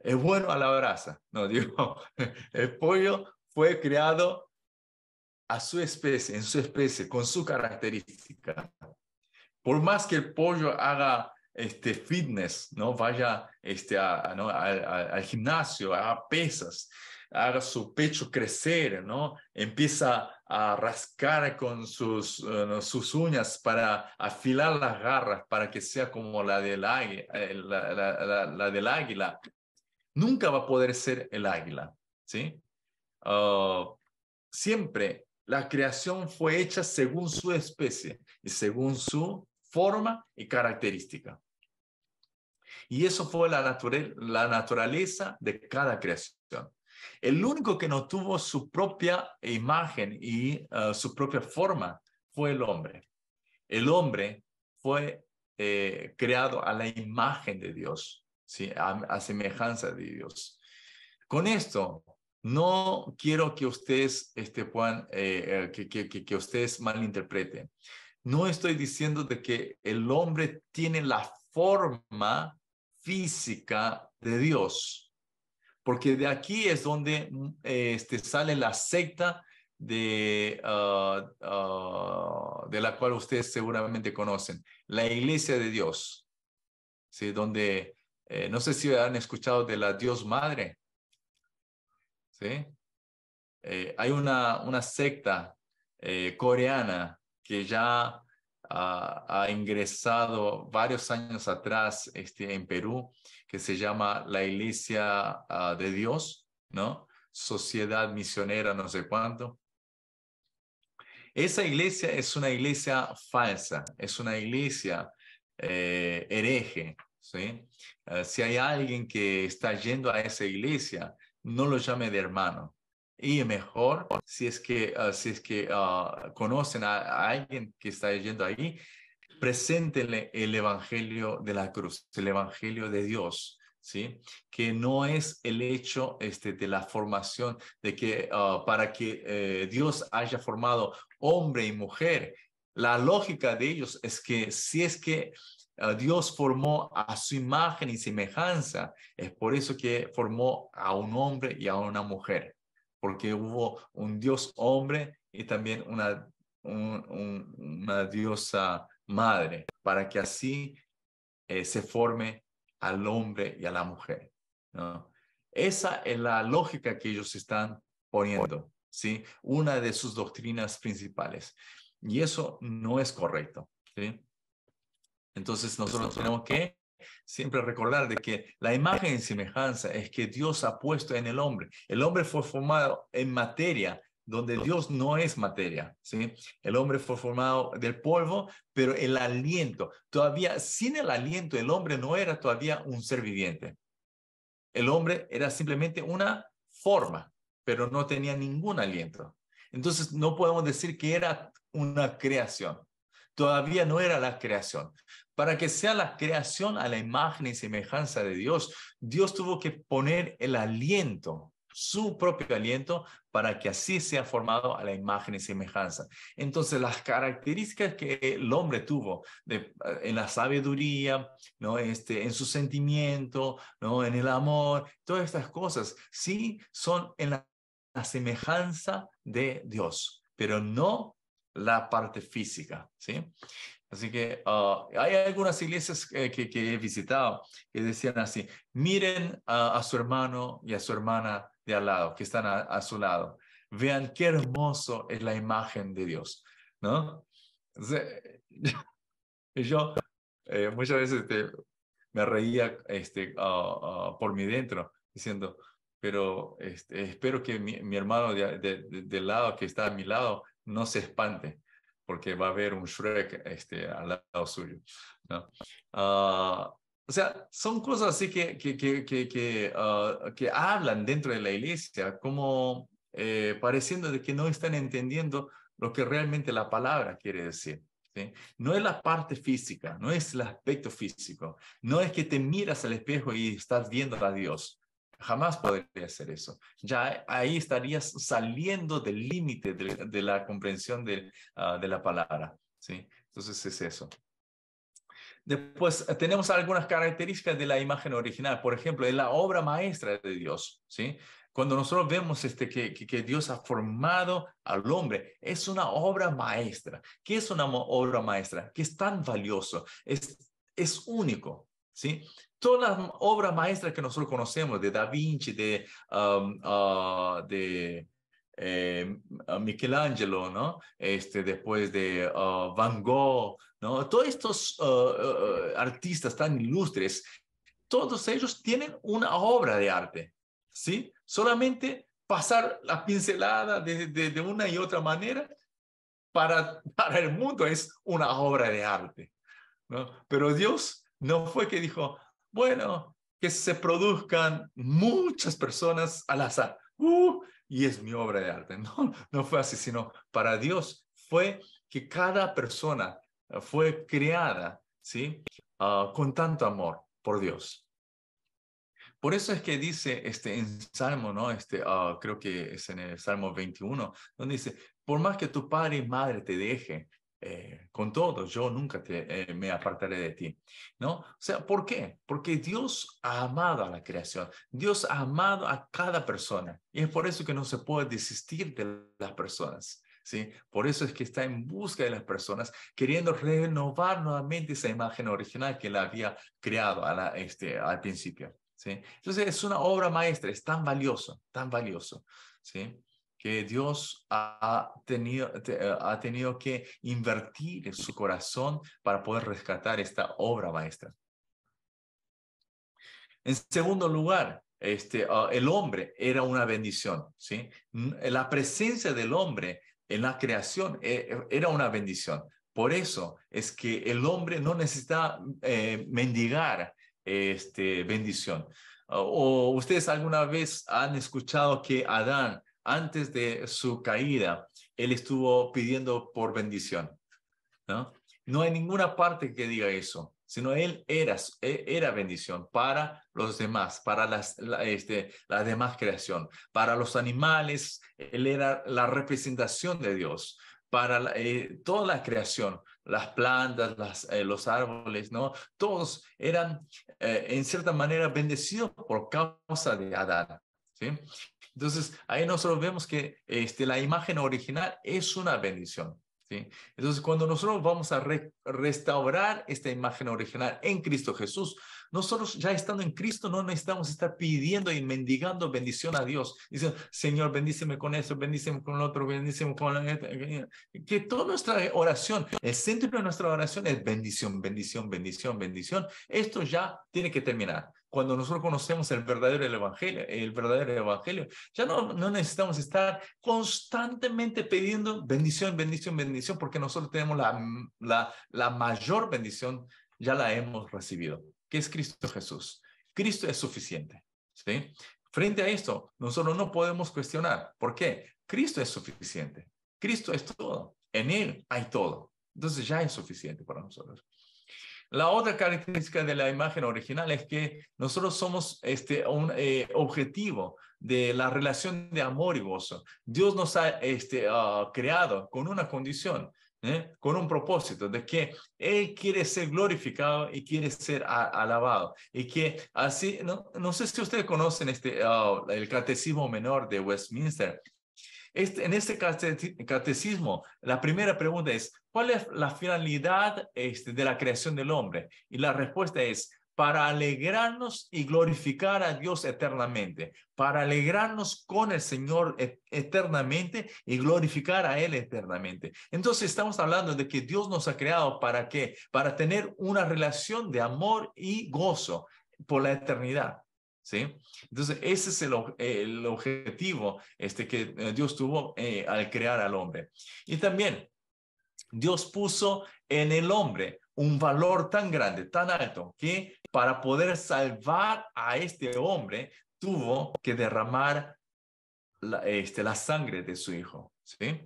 A: es bueno a la brasa. No, digo, el pollo fue creado a su especie, en su especie, con su característica. Por más que el pollo haga fitness, ¿no? Vaya ¿no? al gimnasio, haga pesas, haga su pecho crecer, ¿no? Empieza a rascar con sus uñas para afilar las garras para que sea como la del águila, la del águila. Nunca va a poder ser el águila, ¿sí? Siempre la creación fue hecha según su especie y según su forma y característica. Y eso fue la naturaleza de cada creación. El único que no tuvo su propia imagen y su propia forma fue el hombre. El hombre fue creado a la imagen de Dios, ¿sí? A semejanza de Dios. Con esto, no quiero que ustedes puedan, que ustedes malinterpreten. No estoy diciendo de que el hombre tiene la forma física de Dios, porque de aquí es donde sale la secta de la cual ustedes seguramente conocen, la Iglesia de Dios, ¿sí? Donde, no sé si han escuchado de la Dios Madre, ¿sí? Hay una secta coreana que ya ha ingresado varios años atrás en Perú, que se llama la Iglesia de Dios, ¿no? Sociedad Misionera, no sé cuánto. Esa iglesia es una iglesia falsa, es una iglesia hereje, ¿sí? Si hay alguien que está yendo a esa iglesia, no lo llame de hermano. Y mejor, si es que conocen a alguien que está yendo ahí, preséntenle el evangelio de la cruz, el evangelio de Dios, ¿sí? Que no es el hecho de la formación, de que para que Dios haya formado hombre y mujer, la lógica de ellos es que si es que Dios formó a su imagen y semejanza, es por eso que formó a un hombre y a una mujer, porque hubo un Dios hombre y también una diosa madre, para que así se forme al hombre y a la mujer, ¿no? Esa es la lógica que ellos están poniendo, ¿sí? Una de sus doctrinas principales. Y eso no es correcto, ¿sí? Entonces nosotros tenemos que siempre recordar de que la imagen y semejanza es que Dios ha puesto en el hombre. El hombre fue formado en materia, donde Dios no es materia, ¿sí? El hombre fue formado del polvo, pero el aliento, todavía sin el aliento, el hombre no era todavía un ser viviente. El hombre era simplemente una forma, pero no tenía ningún aliento. Entonces no podemos decir que era una creación. Todavía no era la creación. Para que sea la creación a la imagen y semejanza de Dios, Dios tuvo que poner el aliento, su propio aliento, para que así sea formado a la imagen y semejanza. Entonces, las características que el hombre tuvo en la sabiduría, ¿no? En su sentimiento, ¿no? En el amor, todas estas cosas, sí son en la semejanza de Dios, pero no la parte física, ¿sí? Así que hay algunas iglesias que he visitado que decían así: miren a su hermano y a su hermana de al lado, que están a su lado. Vean qué hermoso es la imagen de Dios, ¿no? Entonces, yo muchas veces me reía por mi dentro, diciendo, pero espero que mi hermano del lado que está a mi lado no se espante, porque va a haber un Shrek al lado suyo, ¿no? O sea, son cosas así que hablan dentro de la iglesia, como pareciendo de que no están entendiendo lo que realmente la palabra quiere decir, ¿sí? No es la parte física, no es el aspecto físico, no es que te miras al espejo y estás viendo a Dios. Jamás podría hacer eso. Ya ahí estarías saliendo del límite de la comprensión de la palabra, ¿sí? Entonces es eso. Después tenemos algunas características de la imagen original. Por ejemplo, es la obra maestra de Dios, ¿sí? Cuando nosotros vemos que Dios ha formado al hombre, es una obra maestra. ¿Qué es una obra maestra? Que es tan valioso, es único, ¿sí? Todas las obras maestras que nosotros conocemos, de Da Vinci, de Michelangelo, ¿no? Después de Van Gogh, ¿no? Todos estos artistas tan ilustres, todos ellos tienen una obra de arte, ¿sí? Solamente pasar la pincelada de una y otra manera para el mundo es una obra de arte, ¿no? Pero Dios no fue que dijo, bueno, que se produzcan muchas personas al azar, y es mi obra de arte. No, no fue así, sino para Dios fue que cada persona fue creada, ¿sí? Con tanto amor por Dios. Por eso es que dice en Salmo, ¿no? Creo que es en el Salmo 21, donde dice, por más que tu padre y madre te deje, con todo, yo nunca me apartaré de ti, ¿no? O sea, ¿por qué? Porque Dios ha amado a la creación, Dios ha amado a cada persona, y es por eso que no se puede desistir de las personas, ¿sí? Por eso es que está en busca de las personas, queriendo renovar nuevamente esa imagen original que él había creado al principio, ¿sí? Entonces es una obra maestra, es tan valioso, ¿sí? Que Dios ha tenido que invertir en su corazón para poder rescatar esta obra maestra. En segundo lugar, el hombre era una bendición, ¿sí? La presencia del hombre en la creación era una bendición. Por eso es que el hombre no necesita mendigar bendición. ¿O ustedes alguna vez han escuchado que Adán, antes de su caída, él estuvo pidiendo por bendición, ¿no? No hay ninguna parte que diga eso, sino él era bendición para los demás, para la demás creación, para los animales, él era la representación de Dios, para toda la creación, las plantas, los árboles, ¿no? Todos eran, en cierta manera, bendecidos por causa de Adán, ¿sí? Entonces, ahí nosotros vemos que la imagen original es una bendición, ¿sí? Entonces, cuando nosotros vamos a restaurar esta imagen original en Cristo Jesús, nosotros ya estando en Cristo no necesitamos estar pidiendo y mendigando bendición a Dios. Diciendo, Señor, bendíceme con esto, bendíceme con lo otro, bendíceme con la... Que toda nuestra oración, el centro de nuestra oración es bendición, bendición, bendición, bendición. Esto ya tiene que terminar. Cuando nosotros conocemos el verdadero evangelio, ya no necesitamos estar constantemente pidiendo bendición, bendición, bendición, porque nosotros tenemos la mayor bendición, ya la hemos recibido, que es Cristo Jesús. Cristo es suficiente, ¿sí? Frente a esto, nosotros no podemos cuestionar. ¿Por qué? Cristo es suficiente. Cristo es todo. En Él hay todo. Entonces ya es suficiente para nosotros. La otra característica de la imagen original es que nosotros somos un objetivo de la relación de amor y gozo. Dios nos ha creado con una condición, con un propósito de que Él quiere ser glorificado y quiere ser alabado. Y que así, no sé si ustedes conocen el Catecismo Menor de Westminster. En este catecismo, la primera pregunta es, ¿cuál es la finalidad de la creación del hombre? Y la respuesta es, para alegrarnos y glorificar a Dios eternamente, para alegrarnos con el Señor eternamente y glorificar a Él eternamente. Entonces estamos hablando de que Dios nos ha creado ¿para qué? Para tener una relación de amor y gozo por la eternidad, ¿sí? Entonces, ese es el objetivo que Dios tuvo al crear al hombre. Y también Dios puso en el hombre un valor tan grande, tan alto, que para poder salvar a este hombre tuvo que derramar la sangre de su hijo, ¿sí?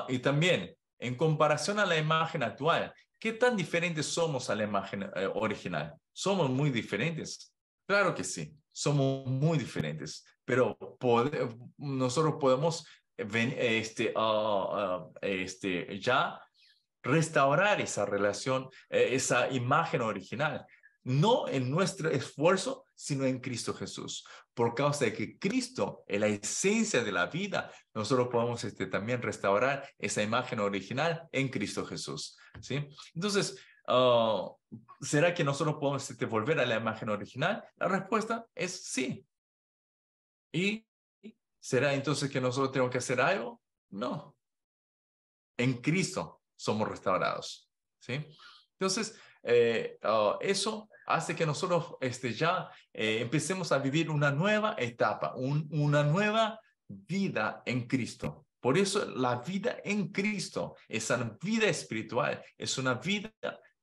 A: Y también, en comparación a la imagen actual, ¿qué tan diferentes somos a la imagen original? ¿Somos muy diferentes? Claro que sí, somos muy diferentes, pero nosotros podemos ya restaurar esa relación, esa imagen original. No en nuestro esfuerzo, sino en Cristo Jesús. Por causa de que Cristo es la esencia de la vida, nosotros podemos también restaurar esa imagen original en Cristo Jesús. ¿Sí? Entonces, ¿será que nosotros podemos volver a la imagen original? La respuesta es sí. ¿Y será entonces que nosotros tenemos que hacer algo? No. En Cristo somos restaurados. ¿Sí? Entonces, eso hace que nosotros ya empecemos a vivir una nueva etapa, una nueva vida en Cristo. Por eso la vida en Cristo, esa vida espiritual, es una vida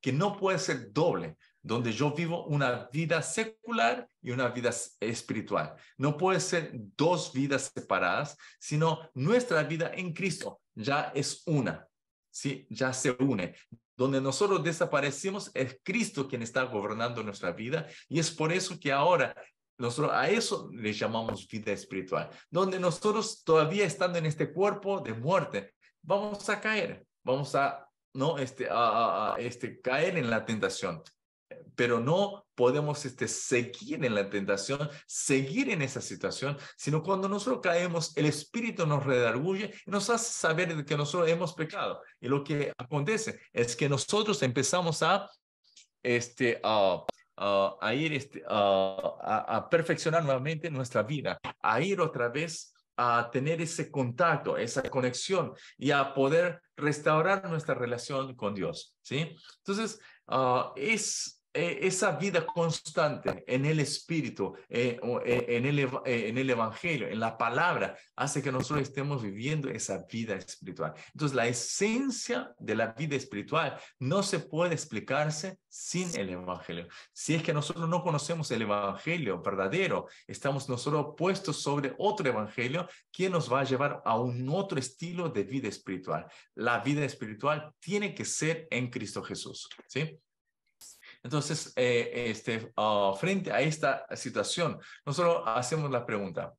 A: que no puede ser doble, donde yo vivo una vida secular y una vida espiritual. No puede ser dos vidas separadas, sino nuestra vida en Cristo ya es una, ¿sí? Ya se une. Donde nosotros desaparecemos, es Cristo quien está gobernando nuestra vida, y es por eso que ahora nosotros a eso le llamamos vida espiritual, donde nosotros todavía estando en este cuerpo de muerte, vamos a caer, vamos a, ¿no? Caer en la tentación, pero no podemos seguir en la tentación, seguir en esa situación, sino cuando nosotros caemos, el Espíritu nos redarguye y nos hace saber de que nosotros hemos pecado. Y lo que acontece es que nosotros empezamos a perfeccionar nuevamente nuestra vida, a ir otra vez a tener ese contacto, esa conexión y a poder restaurar nuestra relación con Dios, ¿sí? Entonces, esa vida constante en el Espíritu, en el Evangelio, en la palabra, hace que nosotros estemos viviendo esa vida espiritual. Entonces, la esencia de la vida espiritual no se puede explicarse sin el Evangelio. Si es que nosotros no conocemos el Evangelio verdadero, estamos nosotros puestos sobre otro Evangelio que nos va a llevar a un otro estilo de vida espiritual. La vida espiritual tiene que ser en Cristo Jesús, ¿sí? Entonces, frente a esta situación, nosotros hacemos la pregunta.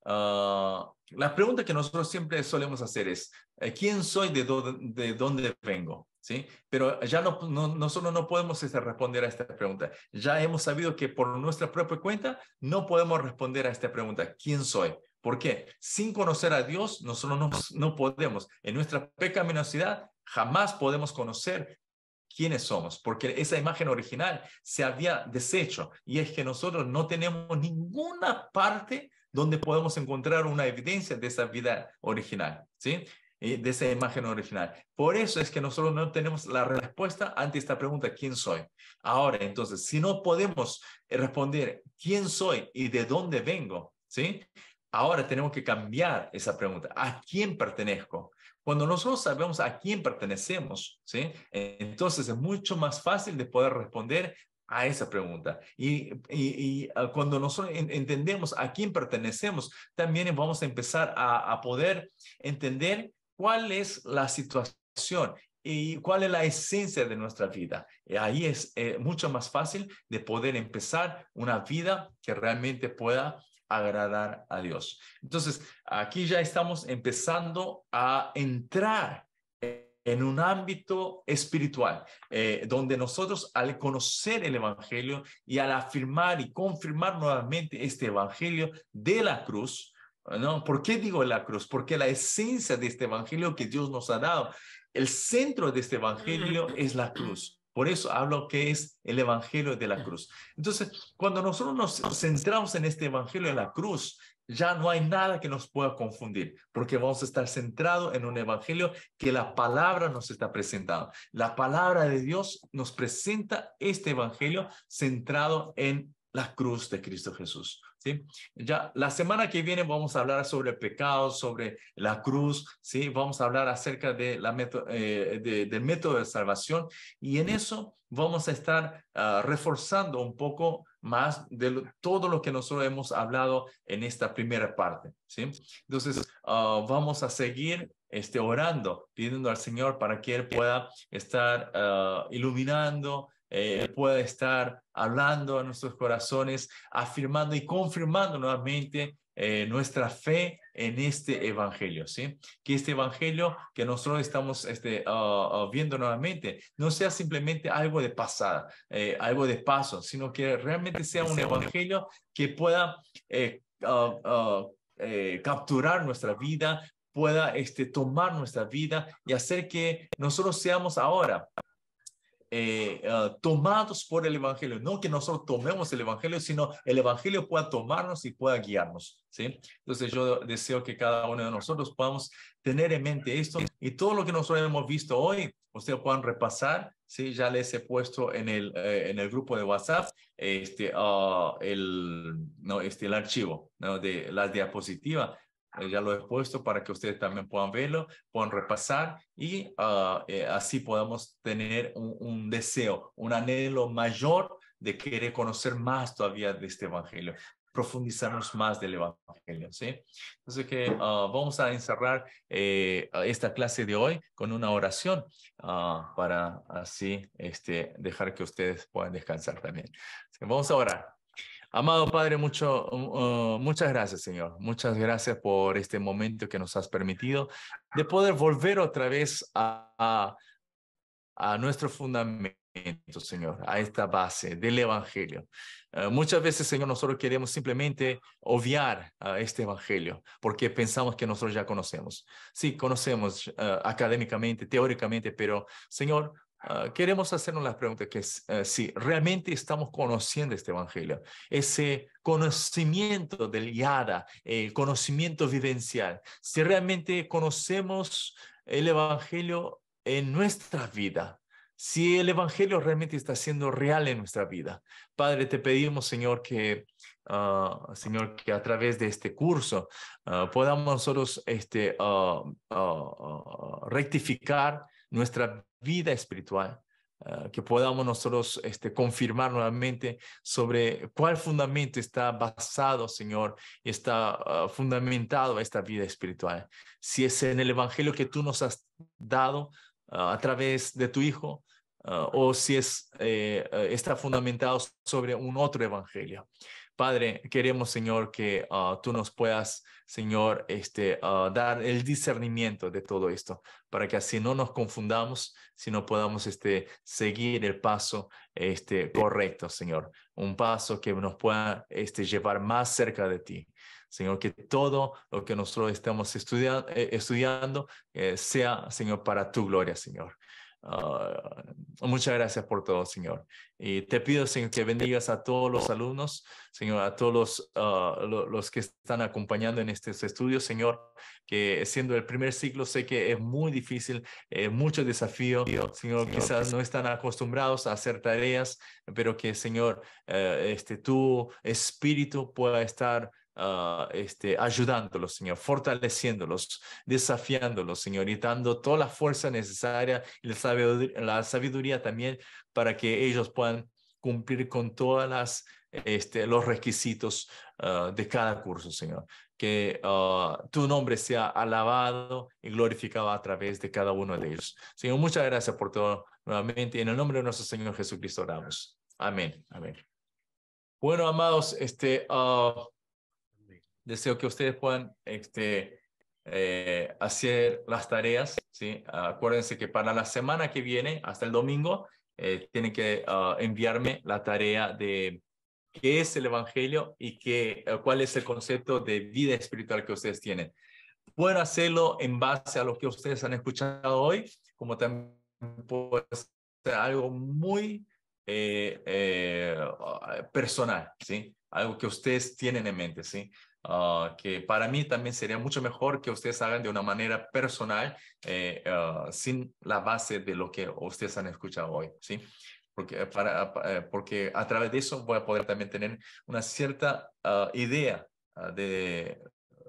A: La pregunta que nosotros siempre solemos hacer es, ¿quién soy, de dónde vengo? ¿Sí? Pero ya nosotros no podemos responder a esta pregunta. Ya hemos sabido que por nuestra propia cuenta no podemos responder a esta pregunta, ¿quién soy? ¿Por qué? Sin conocer a Dios, nosotros no podemos. En nuestra pecaminosidad jamás podemos conocer quiénes somos, porque esa imagen original se había deshecho, y es que nosotros no tenemos ninguna parte donde podemos encontrar una evidencia de esa vida original, ¿sí? De esa imagen original. Por eso es que nosotros no tenemos la respuesta ante esta pregunta, ¿quién soy? Ahora, entonces, si no podemos responder quién soy y de dónde vengo, ¿sí? Ahora tenemos que cambiar esa pregunta, ¿a quién pertenezco? Cuando nosotros sabemos a quién pertenecemos, ¿sí? Entonces es mucho más fácil de poder responder a esa pregunta. Y cuando nosotros entendemos a quién pertenecemos, también vamos a empezar a poder entender cuál es la situación y cuál es la esencia de nuestra vida. Y ahí es mucho más fácil de poder empezar una vida que realmente pueda agradar a Dios. Entonces, aquí ya estamos empezando a entrar en un ámbito espiritual, donde nosotros al conocer el Evangelio y al afirmar y confirmar nuevamente este Evangelio de la cruz, ¿no? ¿Por qué digo la cruz? Porque la esencia de este Evangelio que Dios nos ha dado, el centro de este Evangelio es la cruz. Por eso hablo que es el Evangelio de la cruz. Entonces, cuando nosotros nos centramos en este Evangelio de la cruz, ya no hay nada que nos pueda confundir, porque vamos a estar centrados en un Evangelio que la palabra nos está presentando. La palabra de Dios nos presenta este Evangelio centrado en la cruz de Cristo Jesús, ¿sí? Ya la semana que viene vamos a hablar sobre el pecado, sobre la cruz, ¿sí? Vamos a hablar acerca de del método de salvación, y en eso vamos a estar reforzando un poco más de todo lo que nosotros hemos hablado en esta primera parte, ¿sí? Entonces, vamos a seguir orando, pidiendo al Señor para que Él pueda estar iluminando, pueda estar hablando a nuestros corazones, afirmando y confirmando nuevamente nuestra fe en este evangelio, ¿sí? Que este evangelio que nosotros estamos viendo nuevamente no sea simplemente algo de pasada, algo de paso, sino que realmente sea un evangelio que pueda capturar nuestra vida, pueda tomar nuestra vida y hacer que nosotros seamos ahora tomados por el Evangelio. No que nosotros tomemos el Evangelio, sino el Evangelio pueda tomarnos y pueda guiarnos, ¿sí? Entonces yo deseo que cada uno de nosotros podamos tener en mente esto y todo lo que nosotros hemos visto hoy, ustedes puedan repasar, ¿sí? Ya les he puesto en el grupo de WhatsApp el archivo, ¿no? De las diapositivas. Ya lo he puesto para que ustedes también puedan verlo, puedan repasar y así podamos tener un deseo, un anhelo mayor de querer conocer más todavía de este evangelio, profundizarnos más del evangelio, ¿sí? Entonces que vamos a encerrar esta clase de hoy con una oración para así dejar que ustedes puedan descansar también. Así que vamos a orar. Amado Padre, muchas gracias, Señor. Muchas gracias por este momento que nos has permitido de poder volver otra vez a nuestro fundamento, Señor, a esta base del Evangelio. Muchas veces, Señor, nosotros queremos simplemente obviar este Evangelio porque pensamos que nosotros ya conocemos. Sí, conocemos académicamente, teóricamente, pero, Señor, queremos hacernos las preguntas que es si realmente estamos conociendo este evangelio, ese conocimiento del Yada, el conocimiento vivencial, si realmente conocemos el evangelio en nuestra vida, si el evangelio realmente está siendo real en nuestra vida. Padre, te pedimos, Señor, Señor, que a través de este curso podamos nosotros rectificar nuestra vida espiritual, que podamos nosotros confirmar nuevamente sobre cuál fundamento está basado, Señor, y está fundamentado esta vida espiritual. Si es en el evangelio que tú nos has dado a través de tu Hijo, o si está fundamentado sobre un otro evangelio. Padre, queremos, Señor, que tú nos puedas, Señor, dar el discernimiento de todo esto, para que así no nos confundamos, sino podamos seguir el paso correcto, Señor. Un paso que nos pueda llevar más cerca de ti. Señor, que todo lo que nosotros estamos estudiando sea, Señor, para tu gloria, Señor. Muchas gracias por todo, Señor. Y te pido, Señor, que bendigas a todos los alumnos, Señor, a todos los que están acompañando en estos estudios, Señor, que siendo el primer ciclo sé que es muy difícil, mucho desafío, Señor, quizás no están acostumbrados a hacer tareas, pero que, Señor, tu espíritu pueda estar ayudándolos, Señor, fortaleciéndolos, desafiándolos, Señor, y dando toda la fuerza necesaria y la sabiduría también para que ellos puedan cumplir con todas los requisitos de cada curso, Señor. Que tu nombre sea alabado y glorificado a través de cada uno de ellos. Señor, muchas gracias por todo nuevamente. En el nombre de nuestro Señor Jesucristo oramos. Amén. Amén. Bueno, amados, deseo que ustedes puedan hacer las tareas, ¿sí? Acuérdense que para la semana que viene, hasta el domingo, tienen que enviarme la tarea de qué es el Evangelio y cuál es el concepto de vida espiritual que ustedes tienen. Pueden hacerlo en base a lo que ustedes han escuchado hoy, como también puede ser algo muy personal, ¿sí? Algo que ustedes tienen en mente, ¿sí? Que para mí también sería mucho mejor que ustedes hagan de una manera personal, sin la base de lo que ustedes han escuchado hoy, ¿sí? Porque a través de eso voy a poder también tener una cierta idea de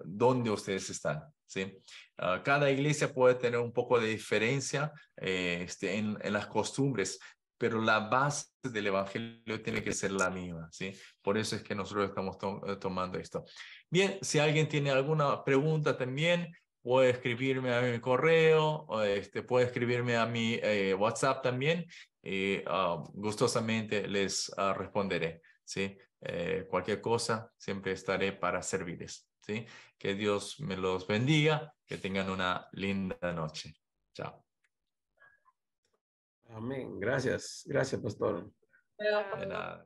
A: dónde ustedes están, ¿sí? Cada iglesia puede tener un poco de diferencia en las costumbres, pero la base del evangelio tiene que ser la misma, ¿sí? Por eso es que nosotros estamos tomando esto. Bien, si alguien tiene alguna pregunta también, puede escribirme a mi correo, o puede escribirme a mi WhatsApp también, y gustosamente les responderé. ¿sí? Cualquier cosa, siempre estaré para servirles, ¿sí? Que Dios me los bendiga, que tengan una linda noche. Chao.
D: Amén. Gracias. Gracias, pastor.
A: De nada.